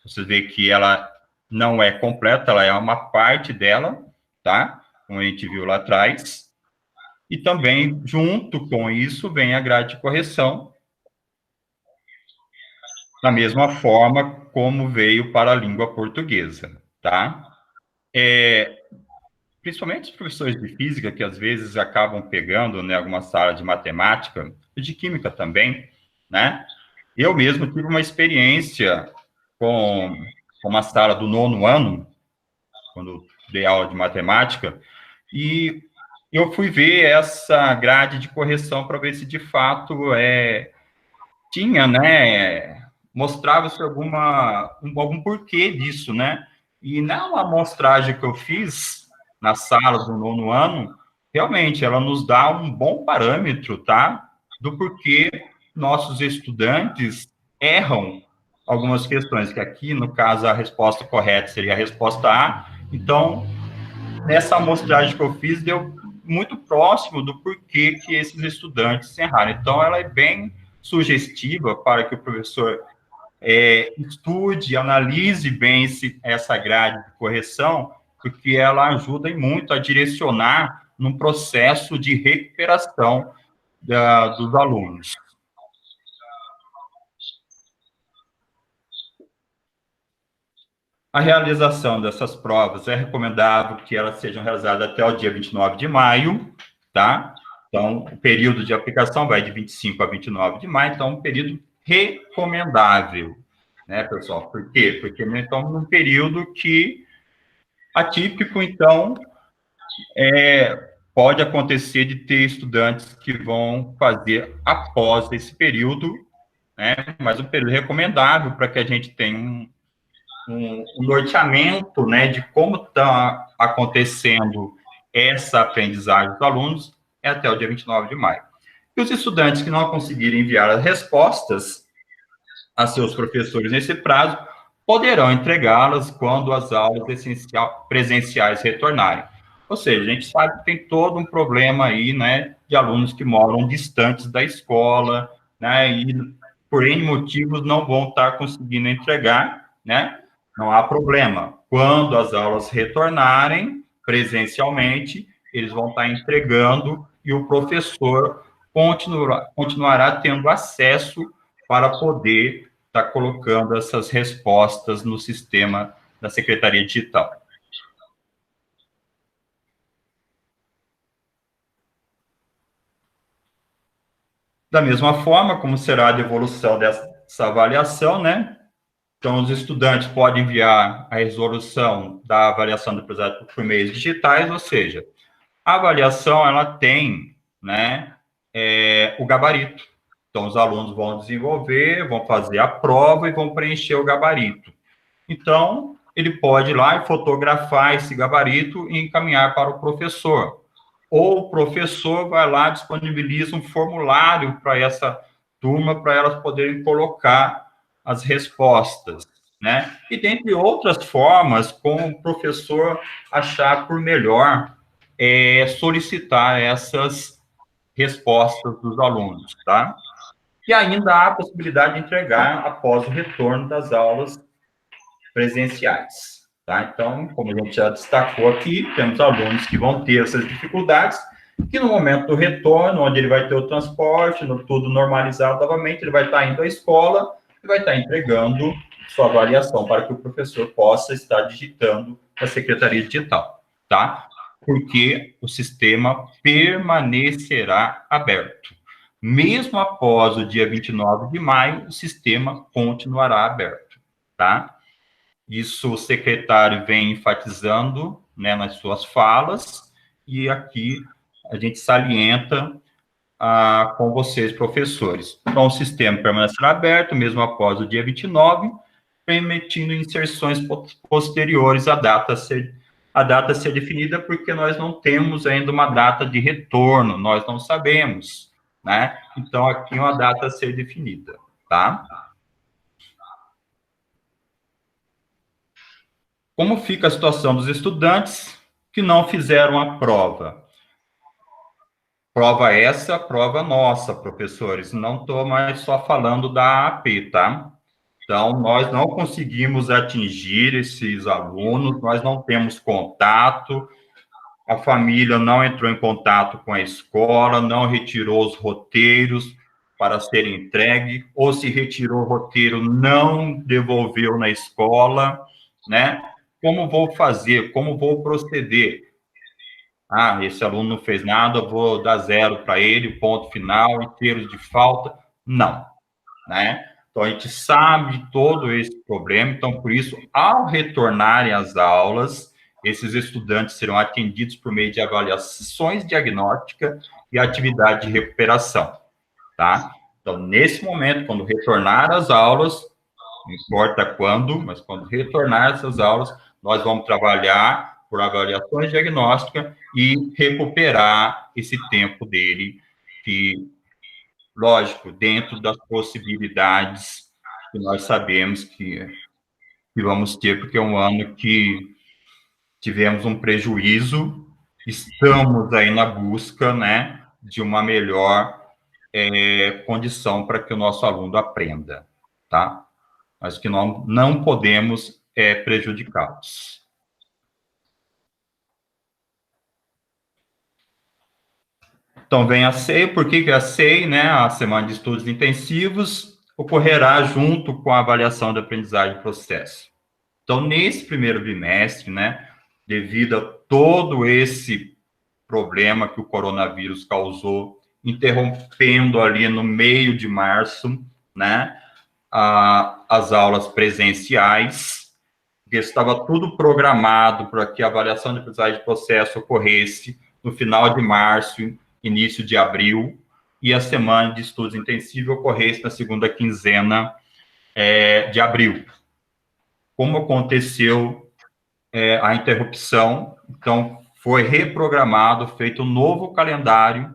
Você vê que ela não é completa, ela é uma parte dela, tá? Como a gente viu lá atrás. E também, junto com isso, vem a grade de correção, da mesma forma como veio para a língua portuguesa, tá? Principalmente os professores de física, que às vezes acabam pegando, né, alguma sala de matemática, e de química também, né? Eu mesmo tive uma experiência com uma sala do 9º ano, quando dei aula de matemática, e eu fui ver essa grade de correção para ver se de fato tinha, né, mostrava-se algum porquê disso, né? E na amostragem que eu fiz na sala do 9º ano, realmente ela nos dá um bom parâmetro, tá? Do porquê nossos estudantes erram algumas questões, que aqui, no caso, a resposta correta seria a resposta A. Então, nessa amostragem que eu fiz, deu muito próximo do porquê que esses estudantes erraram. Então, ela é bem sugestiva para que o professor estude, analise bem essa grade de correção, porque ela ajuda muito a direcionar num processo de recuperação dos alunos. A realização dessas provas é recomendável que elas sejam realizadas até o dia 29 de maio, tá? Então, o período de aplicação vai de 25 a 29 de maio, então, um período recomendável, né, pessoal? Por quê? Porque nós estamos num período que atípico, então, pode acontecer de ter estudantes que vão fazer após esse período, né? Mas um período recomendável para que a gente tenha um norteamento, né, de como está acontecendo essa aprendizagem dos alunos é até o dia 29 de maio. E os estudantes que não conseguirem enviar as respostas a seus professores nesse prazo, poderão entregá-las quando as aulas presenciais retornarem. Ou seja, a gente sabe que tem todo um problema aí, né, de alunos que moram distantes da escola, né, e por N motivos não vão estar conseguindo entregar, né, não há problema. Quando as aulas retornarem presencialmente, eles vão estar entregando e o professor continuará tendo acesso para poder estar colocando essas respostas no sistema da Secretaria Digital. Da mesma forma, como será a devolução dessa avaliação, né? Então, os estudantes podem enviar a resolução da avaliação do projeto por meios digitais, ou seja, a avaliação, ela tem, né, o gabarito. Então, os alunos vão desenvolver, vão fazer a prova e vão preencher o gabarito. Então, ele pode ir lá e fotografar esse gabarito e encaminhar para o professor. Ou o professor vai lá e disponibiliza um formulário para essa turma, para elas poderem colocar as respostas, né? E dentre outras formas, como o professor achar por melhor solicitar essas respostas dos alunos, tá? E ainda há a possibilidade de entregar após o retorno das aulas presenciais, tá? Então, como a gente já destacou aqui, temos alunos que vão ter essas dificuldades, que no momento do retorno, onde ele vai ter o transporte, tudo normalizado novamente, ele vai estar indo à escola e vai estar entregando sua avaliação para que o professor possa estar digitando na Secretaria Digital, tá? Porque o sistema permanecerá aberto. Mesmo após o dia 29 de maio, o sistema continuará aberto, tá? Isso o secretário vem enfatizando, né, nas suas falas, e aqui a gente salienta com vocês, professores. Então, o sistema permanecerá aberto, mesmo após o dia 29, permitindo inserções posteriores à data ser definida, porque nós não temos ainda uma data de retorno, nós não sabemos, né? Então, aqui uma data a ser definida, tá? Como fica a situação dos estudantes que não fizeram a prova? Prova essa, prova nossa, professores. Não estou mais só falando da AP, tá? Então, nós não conseguimos atingir esses alunos, nós não temos contato, a família não entrou em contato com a escola, não retirou os roteiros para serem entregue, ou se retirou o roteiro, não devolveu na escola, né? Como vou fazer? Como vou proceder? Ah, esse aluno não fez nada, vou dar 0 para ele, ponto final, inteiros de falta. Não, né? Então, a gente sabe todo esse problema, então, por isso, ao retornarem às aulas, esses estudantes serão atendidos por meio de avaliações diagnósticas e atividade de recuperação, tá? Então, nesse momento, quando retornar às aulas, não importa quando, mas quando retornar essas aulas, nós vamos trabalhar por avaliações diagnósticas e recuperar esse tempo dele, que, lógico, dentro das possibilidades que nós sabemos que vamos ter, porque é um ano que tivemos um prejuízo, estamos aí na busca, né, de uma melhor condição para que o nosso aluno aprenda, tá? Mas que não podemos prejudicá-los. Então, vem a CEI. Por que a CEI, né, a Semana de Estudos Intensivos, ocorrerá junto com a avaliação da aprendizagem do processo. Então, nesse primeiro bimestre, né, devido a todo esse problema que o coronavírus causou, interrompendo ali no meio de março, né, as aulas presenciais, porque estava tudo programado para que a avaliação de aprendizagem de processo ocorresse no final de março, início de abril, e a semana de estudos intensivos ocorresse na segunda quinzena de abril. Como aconteceu a interrupção, então foi reprogramado, feito um novo calendário,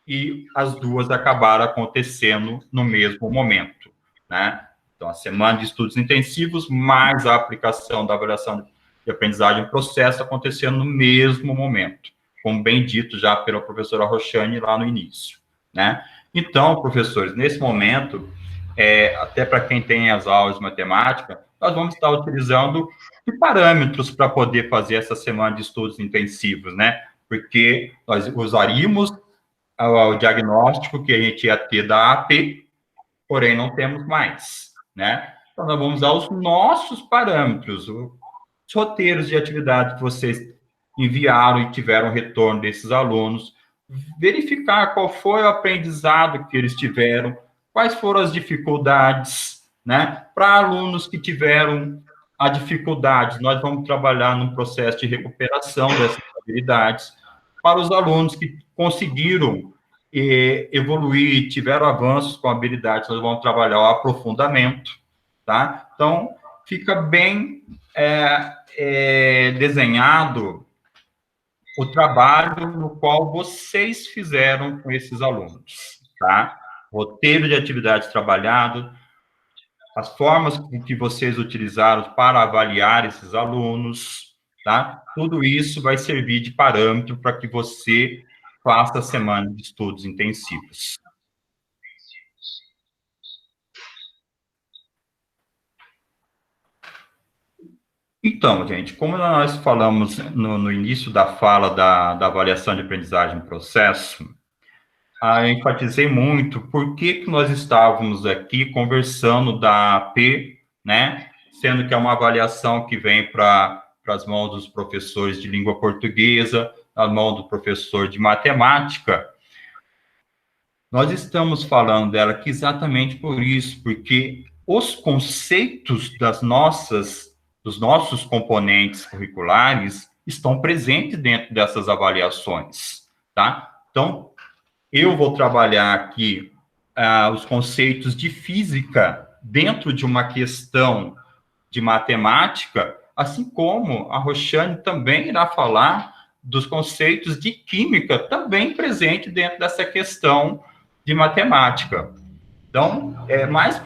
e as duas acabaram acontecendo no mesmo momento, né? Então, a semana de estudos intensivos, mais a aplicação da avaliação de aprendizagem em processo acontecendo no mesmo momento, como bem dito já pela professora Roxane lá no início, né? Então, professores, nesse momento, até para quem tem as aulas de matemática, nós vamos estar utilizando parâmetros para poder fazer essa semana de estudos intensivos, né? Porque nós usaríamos o diagnóstico que a gente ia ter da AP, porém não temos mais, né? Então, nós vamos usar os nossos parâmetros, os roteiros de atividade que vocês enviaram e tiveram retorno desses alunos, verificar qual foi o aprendizado que eles tiveram, quais foram as dificuldades, né? Para alunos que tiveram a dificuldade, nós vamos trabalhar num processo de recuperação dessas habilidades. Para os alunos que conseguiram evoluir, tiveram avanços com habilidades, nós vamos trabalhar o aprofundamento, tá? Então, fica bem desenhado o trabalho no qual vocês fizeram com esses alunos, tá? Roteiro de atividades trabalhado, as formas que vocês utilizaram para avaliar esses alunos, tá? Tudo isso vai servir de parâmetro para que você faça a semana de estudos intensivos. Então, gente, como nós falamos no início da fala da avaliação de aprendizagem processo, eu enfatizei muito por que nós estávamos aqui conversando da AP, né? Sendo que é uma avaliação que vem para as mãos dos professores de língua portuguesa, na mão do professor de matemática. Nós estamos falando dela aqui exatamente por isso, porque os conceitos dos nossos componentes curriculares estão presentes dentro dessas avaliações, tá? Então, eu vou trabalhar aqui os conceitos de física dentro de uma questão de matemática, assim como a Roxane também irá falar dos conceitos de química também presente dentro dessa questão de matemática. Então, é mais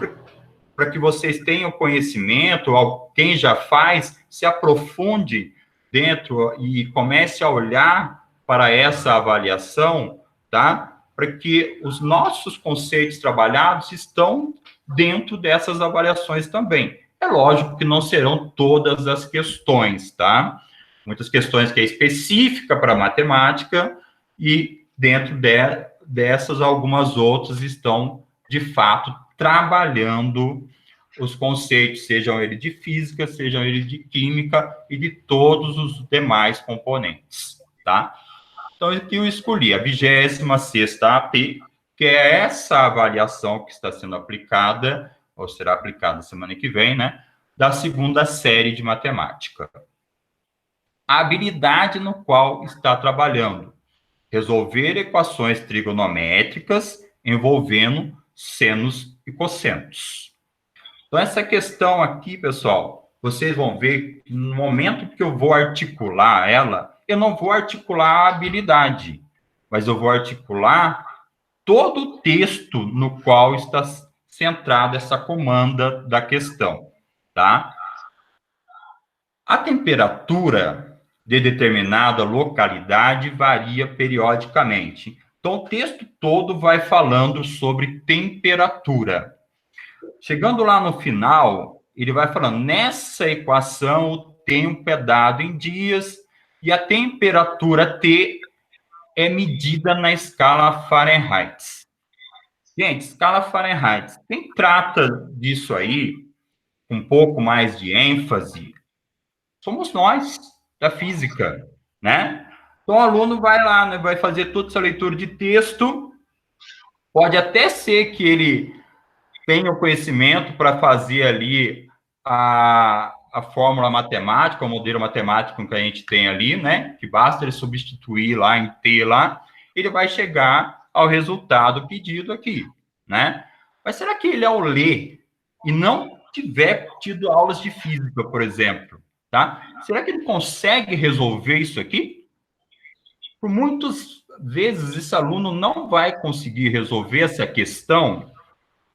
para que vocês tenham conhecimento, quem já faz, se aprofunde dentro e comece a olhar para essa avaliação, tá? Para que os nossos conceitos trabalhados estão dentro dessas avaliações também. É lógico que não serão todas as questões, tá? Muitas questões que é específica para matemática e dentro dessas, algumas outras estão, de fato, trabalhando os conceitos, sejam eles de física, sejam eles de química e de todos os demais componentes, tá? Então, aqui eu escolhi a 26ª AP, que é essa avaliação que está sendo aplicada, ou será aplicada semana que vem, né? Da segunda série de matemática. A habilidade no qual está trabalhando. Resolver equações trigonométricas envolvendo senos e cossenos. Então, essa questão aqui, pessoal, vocês vão ver que no momento que eu vou articular ela, eu não vou articular a habilidade, mas eu vou articular todo o texto no qual está centrada essa comanda da questão, tá? A temperatura de determinada localidade varia periodicamente. Então, o texto todo vai falando sobre temperatura. Chegando lá no final, ele vai falando, nessa equação, o tempo é dado em dias e a temperatura T é medida na escala Fahrenheit. Gente, escala Fahrenheit. Quem trata disso aí, com um pouco mais de ênfase, somos nós, da física, né? Então, o aluno vai lá, né, vai fazer toda essa leitura de texto, pode até ser que ele tenha o conhecimento para fazer ali a fórmula matemática, o modelo matemático que a gente tem ali, né? Que basta ele substituir lá em T lá, ele vai chegar ao resultado pedido aqui, né? Mas será que ele, ao ler e não tiver tido aulas de física, por exemplo, tá? Será que ele consegue resolver isso aqui? Por muitas vezes, esse aluno não vai conseguir resolver essa questão,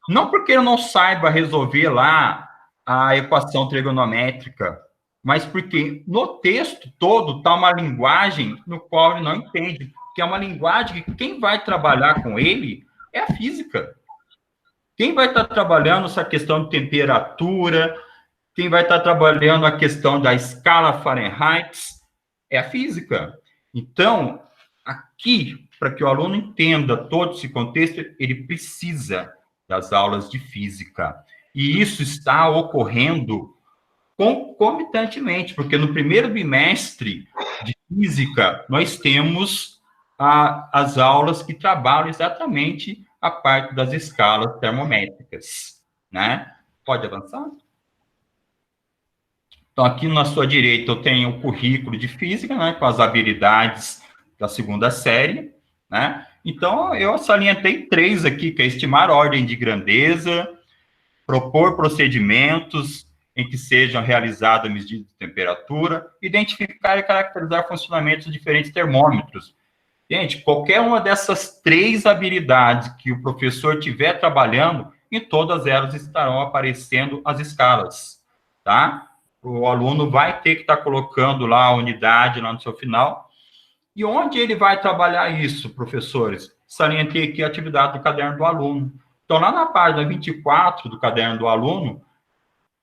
não porque ele não saiba resolver lá a equação trigonométrica, mas porque no texto todo está uma linguagem no qual ele não entende, que é uma linguagem que quem vai trabalhar com ele é a física. Quem vai estar trabalhando essa questão de temperatura, quem vai estar trabalhando a questão da escala Fahrenheit é a física. Então, aqui, para que o aluno entenda todo esse contexto, ele precisa das aulas de física. E isso está ocorrendo concomitantemente, porque no primeiro bimestre de física, nós temos as aulas que trabalham exatamente a parte das escalas termométricas, né? Pode avançar? Então, aqui na sua direita eu tenho o currículo de física, né, com as habilidades da segunda série, né? Então, eu salientei 3 aqui, que é estimar ordem de grandeza, propor procedimentos em que sejam realizadas medidas de temperatura, identificar e caracterizar funcionamentos de diferentes termômetros. Gente, qualquer uma dessas 3 habilidades que o professor estiver trabalhando, em todas elas estarão aparecendo as escalas, tá? O aluno vai ter que estar colocando lá a unidade lá no seu final. E onde ele vai trabalhar isso, professores? Salientei aqui a atividade do caderno do aluno. Então, lá na página 24 do caderno do aluno,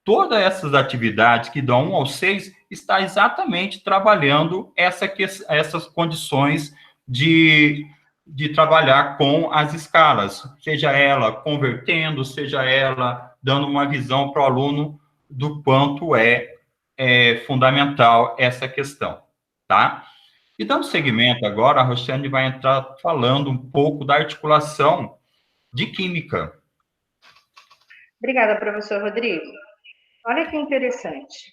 todas essas atividades que dão 1 ao 6 está exatamente trabalhando essas condições de trabalhar com as escalas, seja ela convertendo, seja ela dando uma visão para o aluno do quanto é fundamental essa questão, tá? E dando seguimento agora, a Roxane vai entrar falando um pouco da articulação de química. Obrigada, professor Rodrigo. Olha que interessante.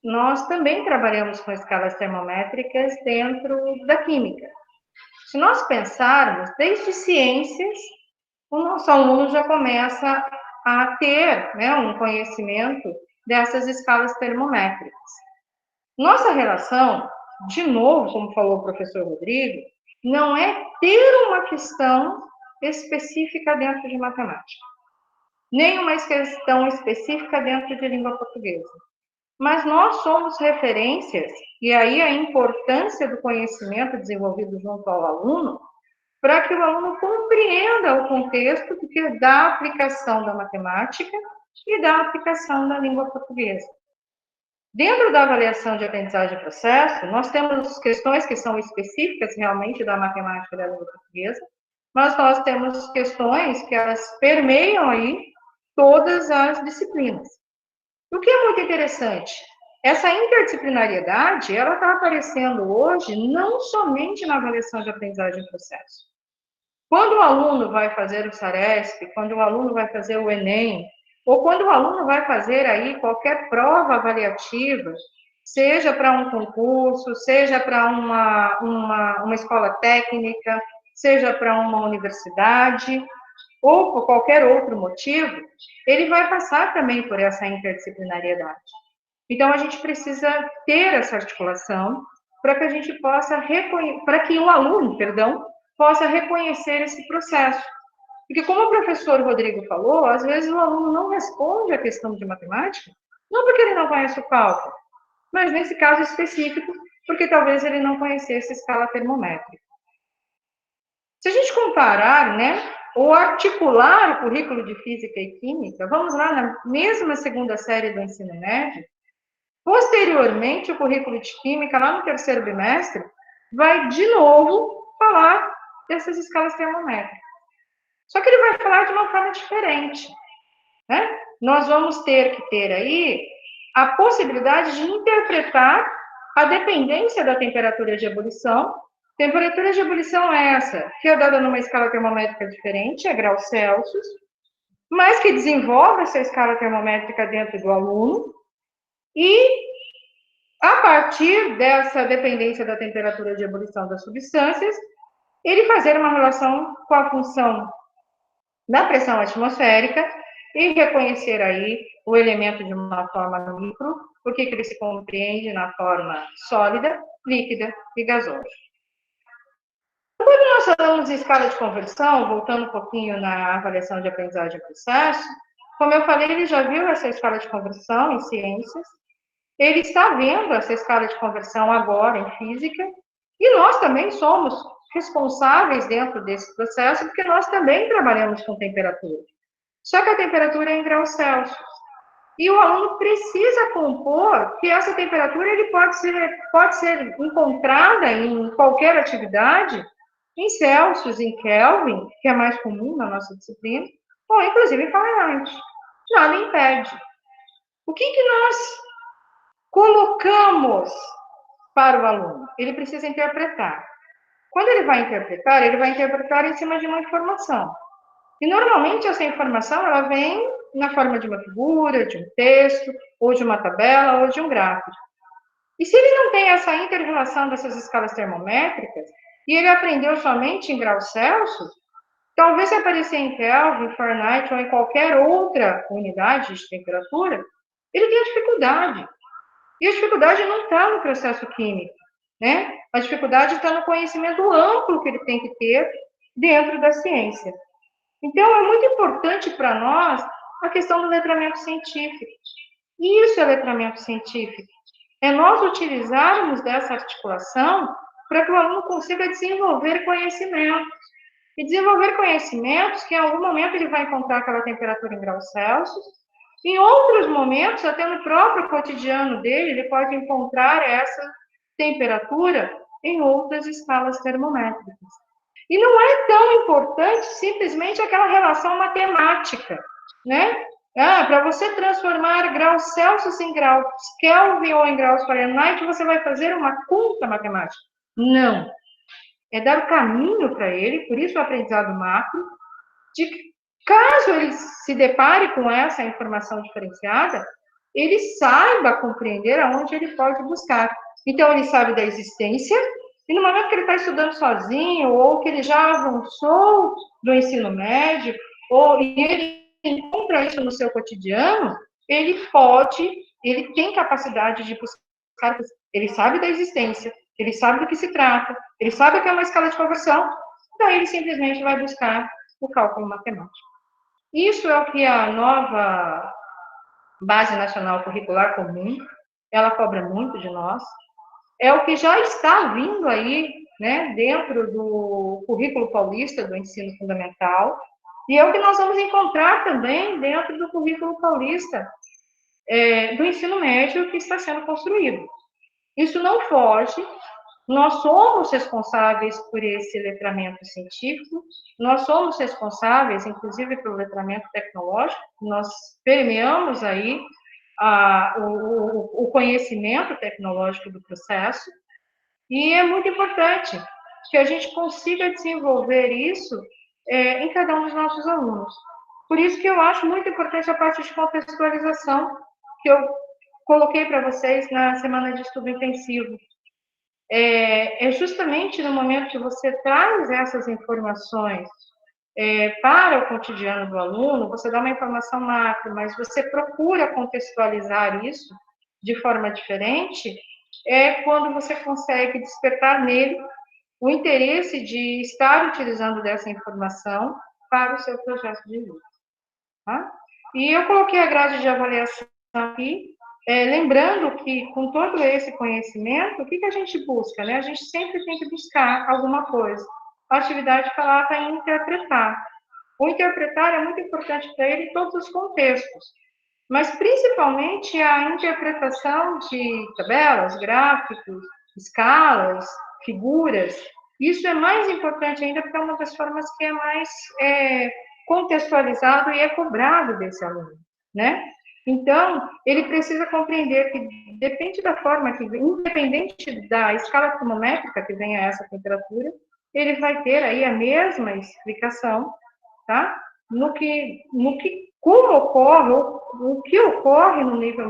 Nós também trabalhamos com escalas termométricas dentro da química. Se nós pensarmos, desde ciências, o nosso aluno já começa a ter, né, um conhecimento dessas escalas termométricas. Nossa relação, de novo, como falou o professor Rodrigo, não é ter uma questão específica dentro de matemática, nem uma questão específica dentro de língua portuguesa. Mas nós somos referências, e aí a importância do conhecimento desenvolvido junto ao aluno, para que o aluno compreenda o contexto da aplicação da matemática e da aplicação da língua portuguesa. Dentro da avaliação de aprendizagem de processo, nós temos questões que são específicas realmente da matemática e da língua portuguesa, mas nós temos questões que elas permeiam aí todas as disciplinas. O que é muito interessante, essa interdisciplinariedade, ela está aparecendo hoje não somente na avaliação de aprendizagem de processo. Quando o aluno vai fazer o SARESP, quando o aluno vai fazer o Enem, ou quando o aluno vai fazer aí qualquer prova avaliativa, seja para um concurso, seja para uma escola técnica, seja para uma universidade, ou por qualquer outro motivo, ele vai passar também por essa interdisciplinariedade. Então, a gente precisa ter essa articulação para que a gente possa para que o aluno, possa reconhecer esse processo. Porque, como o professor Rodrigo falou, às vezes o aluno não responde a questão de matemática, não porque ele não conhece o cálculo, mas nesse caso específico, porque talvez ele não conhecesse a escala termométrica. Se a gente comparar, né, ou articular o currículo de Física e Química, vamos lá, na mesma segunda série do ensino médio, posteriormente o currículo de Química, lá no 3º bimestre, vai de novo falar dessas escalas termométricas. Só que ele vai falar de uma forma diferente, né? Nós vamos ter que ter aí a possibilidade de interpretar a dependência da temperatura de ebulição. Temperatura de ebulição é essa, que é dada numa escala termométrica diferente, é graus Celsius, mas que desenvolve essa escala termométrica dentro do aluno, e a partir dessa dependência da temperatura de ebulição das substâncias, ele fazer uma relação com a função da pressão atmosférica e reconhecer aí o elemento de uma forma no micro, porque ele se compreende na forma sólida, líquida e gasosa. Quando nós falamos em escala de conversão, voltando um pouquinho na avaliação de aprendizagem de processo, como eu falei, ele já viu essa escala de conversão em ciências, ele está vendo essa escala de conversão agora em física, e nós também somos responsáveis dentro desse processo, porque nós também trabalhamos com temperatura. Só que a temperatura é em graus Celsius. E o aluno precisa compor que essa temperatura ele pode ser encontrada em qualquer atividade, em Celsius, em Kelvin, que é mais comum na nossa disciplina, ou inclusive em Fahrenheit. Nada impede. O que nós colocamos para o aluno? Ele precisa interpretar. Quando ele vai interpretar em cima de uma informação. E normalmente essa informação ela vem na forma de uma figura, de um texto, ou de uma tabela, ou de um gráfico. E se ele não tem essa inter-relação dessas escalas termométricas, e ele aprendeu somente em graus Celsius, talvez se aparecer em Kelvin, Fahrenheit ou em qualquer outra unidade de temperatura, ele tenha dificuldade. E a dificuldade não está no processo químico, né? A dificuldade está no conhecimento amplo que ele tem que ter dentro da ciência. Então, é muito importante para nós a questão do letramento científico. Isso é letramento científico. É nós utilizarmos dessa articulação para que o aluno consiga desenvolver conhecimentos. E desenvolver conhecimentos que em algum momento ele vai encontrar aquela temperatura em graus Celsius, em outros momentos, até no próprio cotidiano dele, ele pode encontrar essa temperatura em outras escalas termométricas. E não é tão importante simplesmente aquela relação matemática, né? Para você transformar graus Celsius em graus Kelvin ou em graus Fahrenheit, você vai fazer uma conta matemática. Não. É dar o caminho para ele, por isso o aprendizado macro, de que caso ele se depare com essa informação diferenciada, ele saiba compreender aonde ele pode buscar. Então, ele sabe da existência, e no momento que ele está estudando sozinho, ou que ele já avançou do ensino médio, ou ele encontra isso no seu cotidiano, ele tem capacidade de buscar, ele sabe da existência, ele sabe do que se trata, ele sabe que é uma escala de conversão, então ele simplesmente vai buscar o cálculo matemático. Isso é o que a nova Base Nacional Curricular Comum, ela cobra muito de nós, é o que já está vindo aí, né, dentro do currículo paulista do ensino fundamental, e é o que nós vamos encontrar também dentro do currículo paulista do ensino médio que está sendo construído. Isso não foge, nós somos responsáveis por esse letramento científico, nós somos responsáveis, inclusive, pelo letramento tecnológico, nós permeamos aí o conhecimento tecnológico do processo, e é muito importante que a gente consiga desenvolver isso em cada um dos nossos alunos. Por isso que eu acho muito importante a parte de contextualização que eu coloquei para vocês na semana de estudo intensivo. É justamente no momento que você traz essas informações para o cotidiano do aluno, você dá uma informação macro, mas você procura contextualizar isso de forma diferente, é quando você consegue despertar nele o interesse de estar utilizando dessa informação para o seu projeto de vida. Tá? E eu coloquei a grade de avaliação aqui, lembrando que, com todo esse conhecimento, o que a gente busca? Né? A gente sempre tem que buscar alguma coisa. A atividade falar está em interpretar. O interpretar é muito importante para ele em todos os contextos, mas principalmente a interpretação de tabelas, gráficos, escalas, figuras. Isso é mais importante ainda porque é uma das formas que é mais contextualizado e é cobrado desse aluno, né? Então, ele precisa compreender que depende da forma que, independente da escala termométrica que venha essa temperatura, ele vai ter aí a mesma explicação, tá? Como ocorre, o que ocorre no nível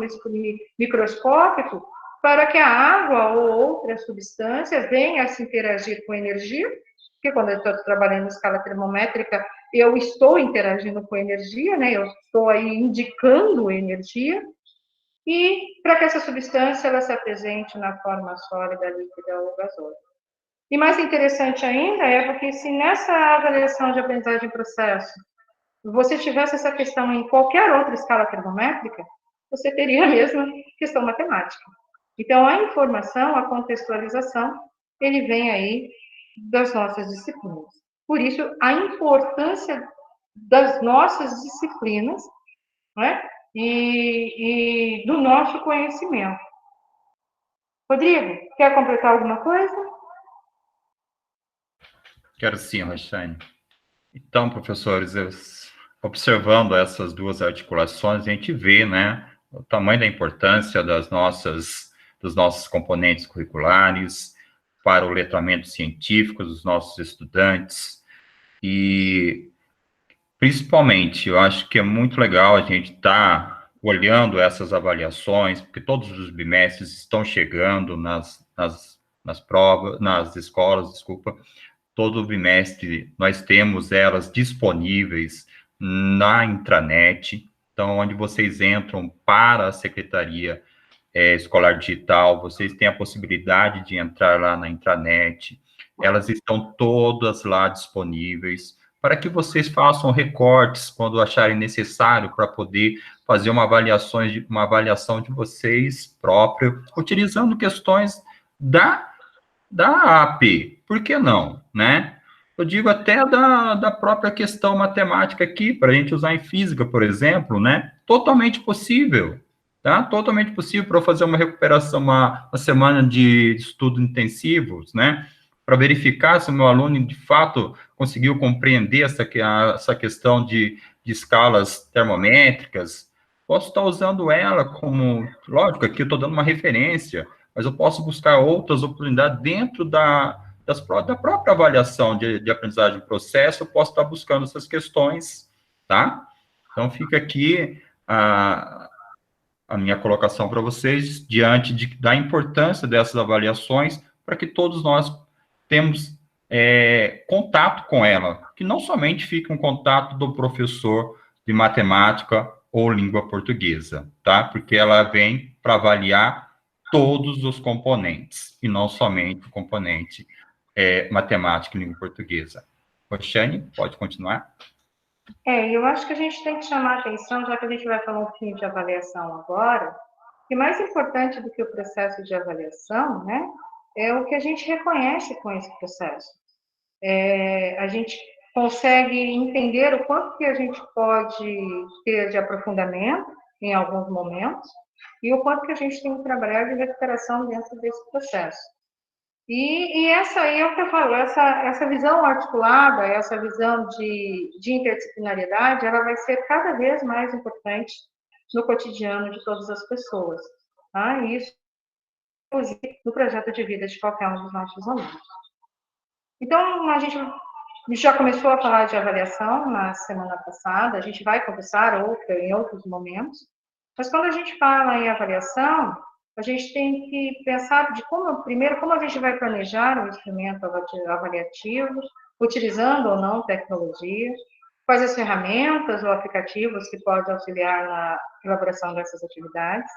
microscópico para que a água ou outra substância venha a se interagir com energia, porque quando eu estou trabalhando em escala termométrica, eu estou interagindo com energia, né? Eu estou aí indicando energia, e para que essa substância ela se apresente na forma sólida, líquida ou gasosa. E mais interessante ainda é porque se nessa avaliação de aprendizagem em processo você tivesse essa questão em qualquer outra escala termométrica, você teria a mesma questão matemática. Então, a informação, a contextualização, ele vem aí das nossas disciplinas. Por isso, a importância das nossas disciplinas, né? E do nosso conhecimento. Rodrigo, quer completar alguma coisa? Quero sim, Roxane. Então, professores, observando essas duas articulações, a gente vê, né, o tamanho da importância dos nossos componentes curriculares para o letramento científico dos nossos estudantes. E Principalmente, eu acho que é muito legal a gente estar olhando essas avaliações, porque todos os bimestres estão chegando nas provas, nas escolas, desculpa, todo bimestre nós temos elas disponíveis na intranet, então, onde vocês entram para a Secretaria Escolar Digital, vocês têm a possibilidade de entrar lá na intranet, elas estão todas lá disponíveis, para que vocês façam recortes quando acharem necessário para poder fazer uma avaliação de vocês próprio, utilizando questões da AP, por que não, né? Eu digo até da própria questão matemática aqui, para a gente usar em física, por exemplo, né? Totalmente possível, tá? Totalmente possível para eu fazer uma recuperação, uma semana de estudo intensivos, né? Para verificar se o meu aluno, de fato, conseguiu compreender essa questão de escalas termométricas. Posso estar usando ela como, lógico, aqui eu estou dando uma referência, mas eu posso buscar outras oportunidades dentro da própria avaliação de aprendizagem do processo, eu posso estar buscando essas questões, tá? Então, fica aqui a minha colocação para vocês, diante da importância dessas avaliações, para que todos nós temos contato com ela, que não somente fica um contato do professor de matemática ou língua portuguesa, tá? Porque ela vem para avaliar todos os componentes, e não somente o componente matemática e língua portuguesa. Roxane, pode continuar? Eu acho que a gente tem que chamar a atenção, já que a gente vai falar um pouquinho de avaliação agora, que mais importante do que o processo de avaliação, né, é o que a gente reconhece com esse processo. A gente consegue entender o quanto que a gente pode ter de aprofundamento em alguns momentos e o quanto que a gente tem que trabalhar de recuperação dentro desse processo. E essa aí é o que eu falo, essa visão articulada, essa visão de interdisciplinaridade, ela vai ser cada vez mais importante no cotidiano de todas as pessoas. Tá? E isso, inclusive, no projeto de vida de qualquer um dos nossos alunos. Então, a gente já começou a falar de avaliação na semana passada, a gente vai conversar em outros momentos, mas quando a gente fala em avaliação, a gente tem que pensar primeiro, como a gente vai planejar o instrumento avaliativo, utilizando ou não tecnologia, quais as ferramentas ou aplicativos que podem auxiliar na elaboração dessas atividades.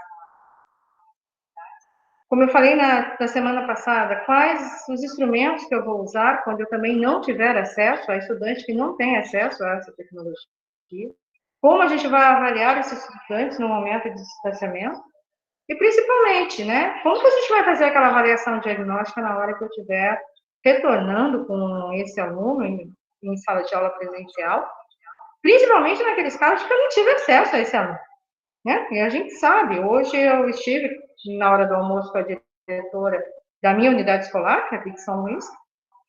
Como eu falei na semana passada, quais os instrumentos que eu vou usar quando eu também não tiver acesso a estudante que não tem acesso a essa tecnologia? Como a gente vai avaliar esses estudantes no momento de distanciamento? E principalmente, né, como que a gente vai fazer aquela avaliação diagnóstica na hora que eu estiver retornando com esse aluno em sala de aula presencial? Principalmente naqueles casos que eu não tive acesso a esse aluno. Né? E a gente sabe, hoje eu estive na hora do almoço com a diretora da minha unidade escolar, que é aqui de São Luís,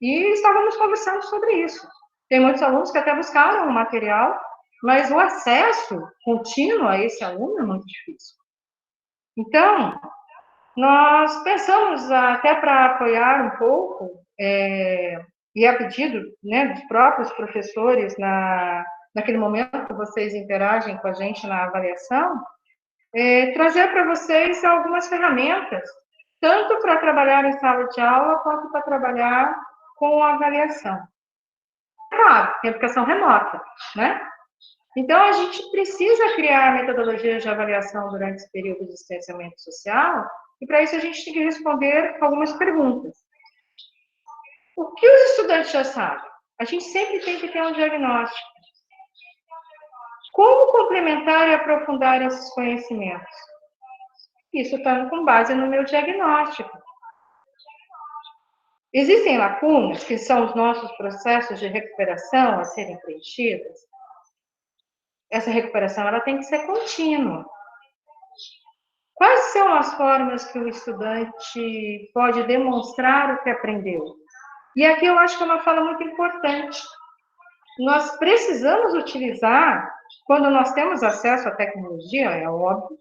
e estávamos conversando sobre isso. Tem muitos alunos que até buscaram o material, mas o acesso contínuo a esse aluno é muito difícil. Então, nós pensamos, até para apoiar um pouco, e a pedido, né, dos próprios professores, naquele momento que vocês interagem com a gente na avaliação, trazer para vocês algumas ferramentas, tanto para trabalhar em sala de aula, quanto para trabalhar com avaliação. Claro, tem aplicação remota, né? Então, a gente precisa criar metodologias de avaliação durante esse período de distanciamento social, e para isso a gente tem que responder algumas perguntas. O que os estudantes já sabem? A gente sempre tem que ter um diagnóstico. Como complementar e aprofundar esses conhecimentos? Isso está com base no meu diagnóstico. Existem lacunas, que são os nossos processos de recuperação a serem preenchidas? Essa recuperação ela tem que ser contínua. Quais são as formas que o estudante pode demonstrar o que aprendeu? E aqui eu acho que é uma fala muito importante. Nós precisamos utilizar, quando nós temos acesso à tecnologia, é óbvio,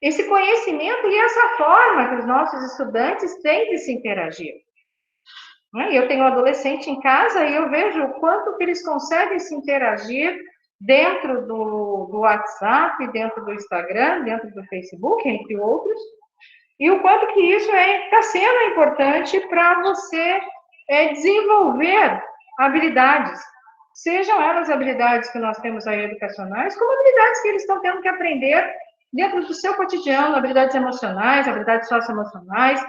esse conhecimento e essa forma que os nossos estudantes têm de se interagir. né? Eu tenho um adolescente em casa e eu vejo o quanto que eles conseguem se interagir dentro do WhatsApp, dentro do Instagram, dentro do Facebook, entre outros, e o quanto que isso está sendo importante para você desenvolver habilidades, sejam elas habilidades que nós temos aí educacionais, como habilidades que eles estão tendo que aprender dentro do seu cotidiano, habilidades emocionais, habilidades socioemocionais,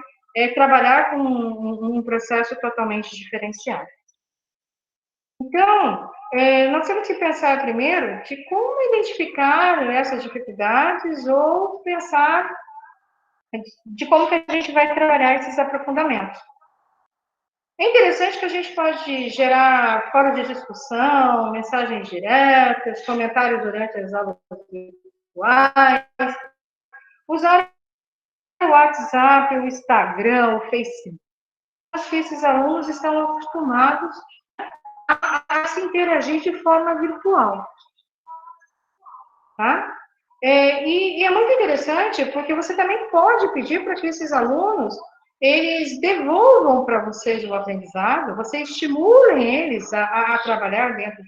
trabalhar com um processo totalmente diferenciado. Então, nós temos que pensar primeiro de como identificar essas dificuldades ou pensar de como que a gente vai trabalhar esses aprofundamentos. É interessante que a gente pode gerar fóruns de discussão, mensagens diretas, comentários durante as aulas virtuais, usar o WhatsApp, o Instagram, o Facebook. Acho que esses alunos estão acostumados a se interagir de forma virtual. Tá? E é muito interessante, porque você também pode pedir para que esses alunos eles devolvam para vocês o aprendizado, você estimulem eles a trabalhar dentro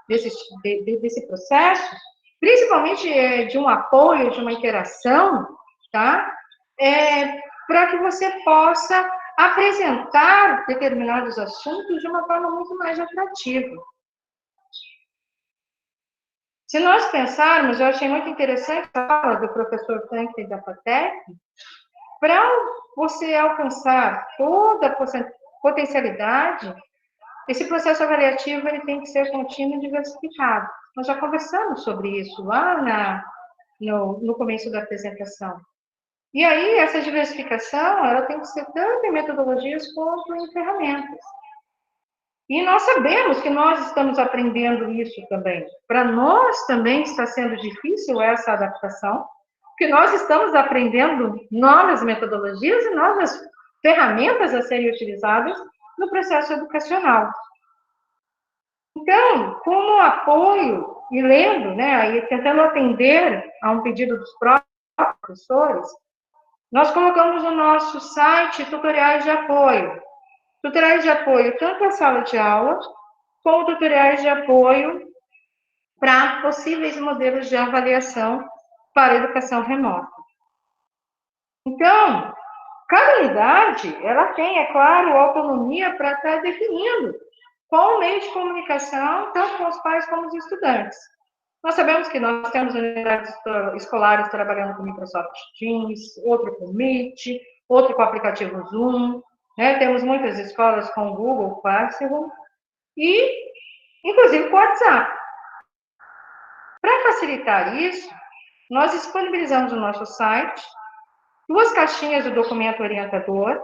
desse processo, principalmente de um apoio, de uma interação, tá? Para que você possa apresentar determinados assuntos de uma forma muito mais atrativa. Se nós pensarmos, eu achei muito interessante a fala do professor Franklin da FATEC, para você alcançar toda a potencialidade, esse processo avaliativo ele tem que ser contínuo e diversificado. Nós já conversamos sobre isso lá no começo da apresentação. E aí, essa diversificação, ela tem que ser tanto em metodologias quanto em ferramentas. E nós sabemos que nós estamos aprendendo isso também. Para nós também está sendo difícil essa adaptação, porque nós estamos aprendendo novas metodologias e novas ferramentas a serem utilizadas no processo educacional. Então, como apoio, e lendo, né, e tentando atender a um pedido dos próprios professores, nós colocamos no nosso site tutoriais de apoio. Tutoriais de apoio tanto à sala de aula, como tutoriais de apoio para possíveis modelos de avaliação para a educação remota. Então, cada unidade, ela tem, é claro, autonomia para estar definindo qual o meio de comunicação, tanto com os pais como os estudantes. Nós sabemos que nós temos unidades escolares trabalhando com Microsoft Teams, outro com Meet, outro com o aplicativo Zoom, né? Temos muitas escolas com Google Classroom e, inclusive, com o WhatsApp. Para facilitar isso, nós disponibilizamos no nosso site 2 caixinhas do documento orientador,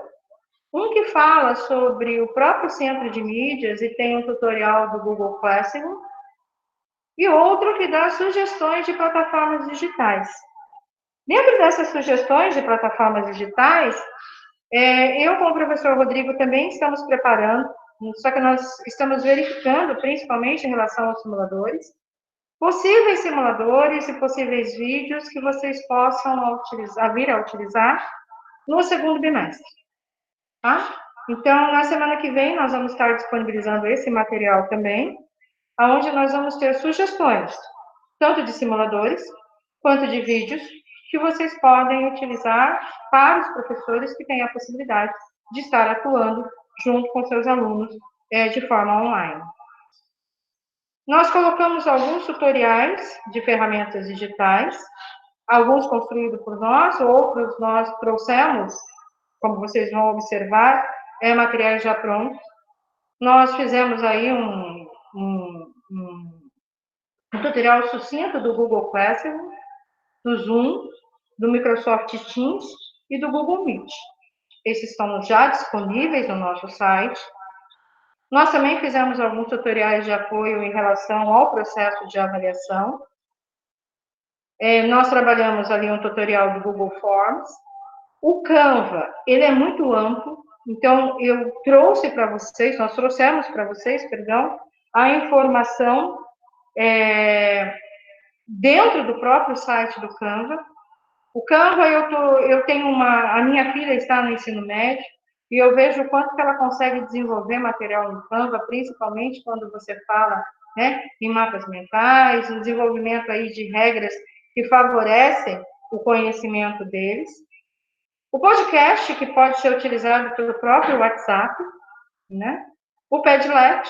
um que fala sobre o próprio centro de mídias e tem um tutorial do Google Classroom, e outro que dá sugestões de plataformas digitais. Dentro dessas sugestões de plataformas digitais, eu com o professor Rodrigo também estamos preparando, só que nós estamos verificando, principalmente em relação aos simuladores, possíveis simuladores e possíveis vídeos que vocês possam vir a utilizar no segundo bimestre. Tá? Então, na semana que vem, nós vamos estar disponibilizando esse material também, onde nós vamos ter sugestões, tanto de simuladores, quanto de vídeos, que vocês podem utilizar para os professores que têm a possibilidade de estar atuando junto com seus alunos de forma online. Nós colocamos alguns tutoriais de ferramentas digitais, alguns construídos por nós, outros nós trouxemos, como vocês vão observar, materiais já prontos. Nós fizemos aí um tutorial sucinto do Google Classroom, do Zoom, do Microsoft Teams e do Google Meet. Esses estão já disponíveis no nosso site. Nós também fizemos alguns tutoriais de apoio em relação ao processo de avaliação. Nós trabalhamos ali um tutorial do Google Forms. O Canva, ele é muito amplo, então eu trouxe para vocês, nós trouxemos para vocês, perdão, a informação dentro do próprio site do Canva. O Canva, eu tenho a minha filha está no ensino médio, e eu vejo o quanto que ela consegue desenvolver material no Canva, principalmente quando você fala, né, em mapas mentais, no desenvolvimento aí de regras que favorecem o conhecimento deles. O podcast, que pode ser utilizado pelo próprio WhatsApp, né? O Padlet.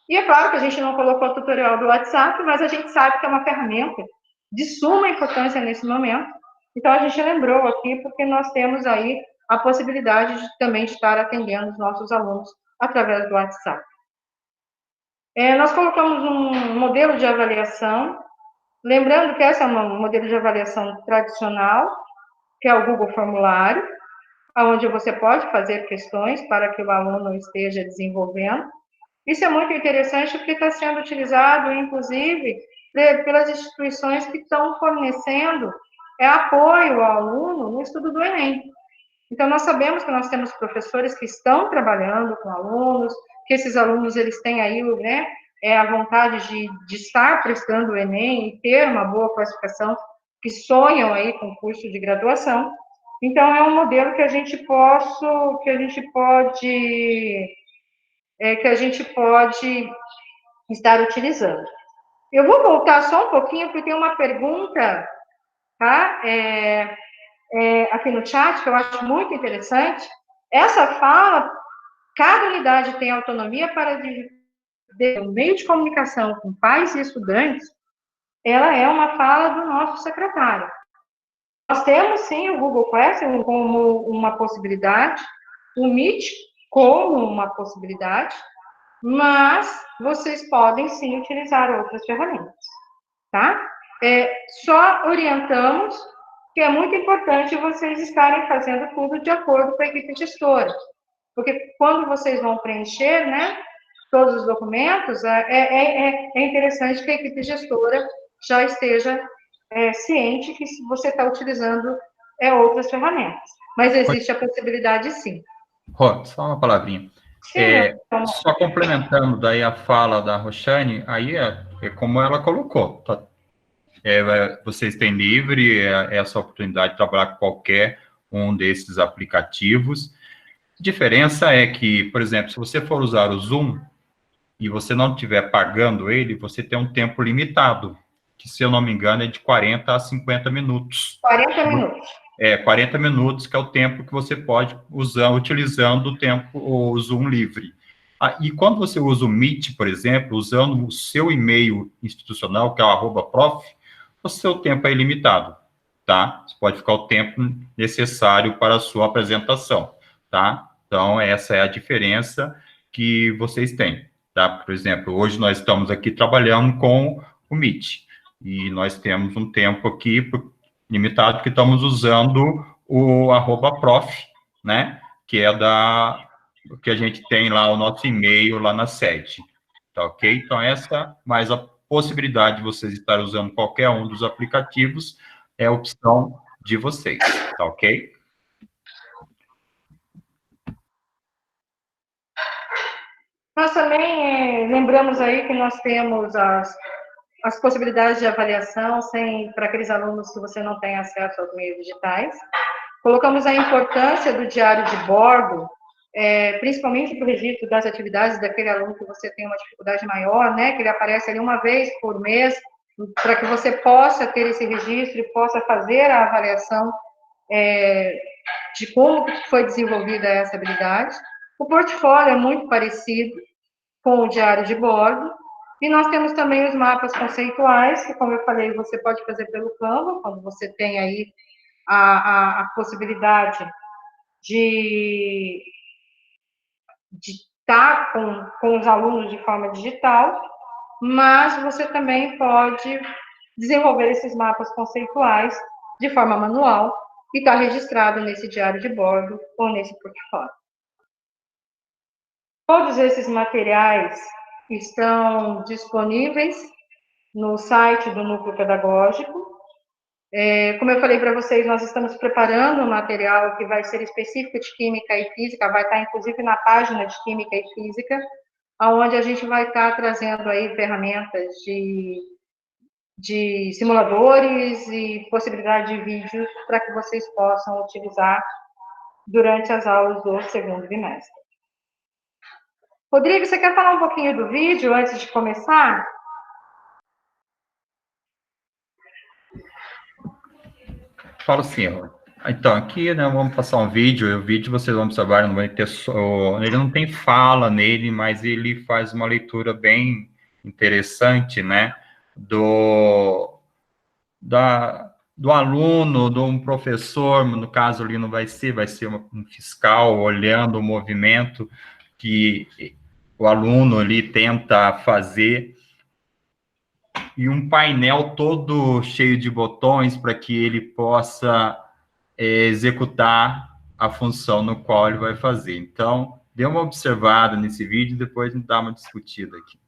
E é claro que a gente não colocou o tutorial do WhatsApp, mas a gente sabe que é uma ferramenta de suma importância nesse momento. Então, a gente lembrou aqui, porque nós temos aí a possibilidade de também estar atendendo os nossos alunos através do WhatsApp. Nós colocamos um modelo de avaliação, lembrando que esse é um modelo de avaliação tradicional, que é o Google Formulário, onde você pode fazer questões para que o aluno esteja desenvolvendo. Isso é muito interessante porque está sendo utilizado, inclusive, pelas instituições que estão fornecendo apoio ao aluno no estudo do Enem. Então, nós sabemos que nós temos professores que estão trabalhando com alunos, que esses alunos eles têm aí, né, a vontade de estar prestando o Enem e ter uma boa classificação, que sonham aí com o curso de graduação. Então, é um modelo que a gente pode estar utilizando. Eu vou voltar só um pouquinho, porque tem uma pergunta, tá? Aqui no chat, que eu acho muito interessante. Essa fala, cada unidade tem autonomia para o meio de comunicação com pais e estudantes, ela é uma fala do nosso secretário. Nós temos, sim, o Google Classroom como uma possibilidade, o Meet como uma possibilidade, mas vocês podem, sim, utilizar outras ferramentas, tá? Só orientamos que é muito importante vocês estarem fazendo tudo de acordo com a equipe gestora, porque quando vocês vão preencher, né, todos os documentos, é interessante que a equipe gestora já esteja ciente que você está utilizando outras ferramentas. Mas existe a possibilidade, sim. Rô, só uma palavrinha. Sim, só complementando daí a fala da Roxane, aí é como ela colocou, tá? Vocês têm livre essa oportunidade de trabalhar com qualquer um desses aplicativos. A diferença é que, por exemplo, se você for usar o Zoom e você não estiver pagando ele, você tem um tempo limitado, que, se eu não me engano, é de 40 a 50 minutos. 40 minutos. 40 minutos, que é o tempo que você pode usar, utilizando o Zoom livre. E quando você usa o Meet, por exemplo, usando o seu e-mail institucional, que é o @prof, o seu tempo é ilimitado, tá? Você pode ficar o tempo necessário para a sua apresentação, tá? Então, essa é a diferença que vocês têm, tá? Por exemplo, hoje nós estamos aqui trabalhando com o Meet, e nós temos um tempo aqui limitado, que estamos usando o @prof, né? Que é que a gente tem lá o nosso e-mail lá na sede, tá ok? Então, mais a possibilidade de vocês estarem usando qualquer um dos aplicativos é a opção de vocês, tá ok? Nós também lembramos aí que nós temos as possibilidades de avaliação para aqueles alunos que você não tem acesso aos meios digitais. Colocamos a importância do diário de bordo, principalmente para o registro das atividades daquele aluno que você tem uma dificuldade maior, né, que ele aparece ali uma vez por mês, para que você possa ter esse registro e possa fazer a avaliação de como foi desenvolvida essa habilidade. O portfólio é muito parecido com o diário de bordo, e nós temos também os mapas conceituais, que, como eu falei, você pode fazer pelo Canva, quando você tem aí a possibilidade de estar com os alunos de forma digital, mas você também pode desenvolver esses mapas conceituais de forma manual e está registrado nesse diário de bordo ou nesse portfólio. Todos esses materiais estão disponíveis no site do Núcleo Pedagógico. Como eu falei para vocês, nós estamos preparando um material que vai ser específico de Química e Física, vai estar inclusive na página de Química e Física, onde a gente vai estar trazendo aí ferramentas de simuladores e possibilidade de vídeos para que vocês possam utilizar durante as aulas do segundo bimestre. Rodrigo, você quer falar um pouquinho do vídeo antes de começar? Falo sim, então, aqui, né, vamos passar um vídeo, e o vídeo vocês vão observar, não vai ter ele não tem fala nele, mas ele faz uma leitura bem interessante, né, do aluno, de um professor, no caso ali não vai ser um fiscal olhando o movimento que o aluno ali tenta fazer, e um painel todo cheio de botões para que ele possa executar a função no qual ele vai fazer. Então, dê uma observada nesse vídeo e depois a gente dá uma discutida aqui.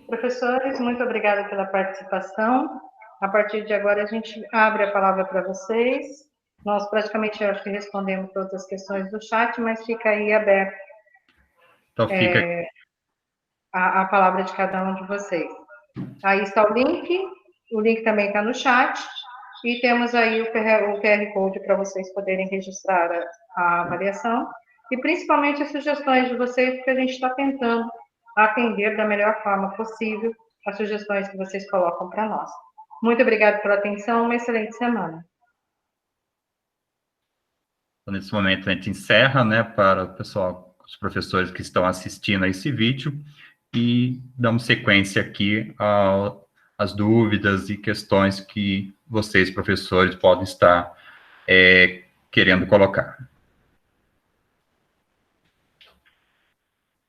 Professores, muito obrigada pela participação. A partir de agora, a gente abre a palavra para vocês. Nós praticamente, eu acho que respondemos todas as questões do chat, mas fica aí aberto Então, fica... a palavra de cada um de vocês. Aí está o link também está no chat, e temos aí o QR Code para vocês poderem registrar a avaliação, e principalmente as sugestões de vocês, porque a gente está tentando atender da melhor forma possível as sugestões que vocês colocam para nós. Muito obrigada pela atenção, uma excelente semana. Nesse momento a gente encerra, né, para o pessoal, os professores que estão assistindo a esse vídeo, e damos sequência aqui às dúvidas e questões que vocês, professores, podem estar querendo colocar.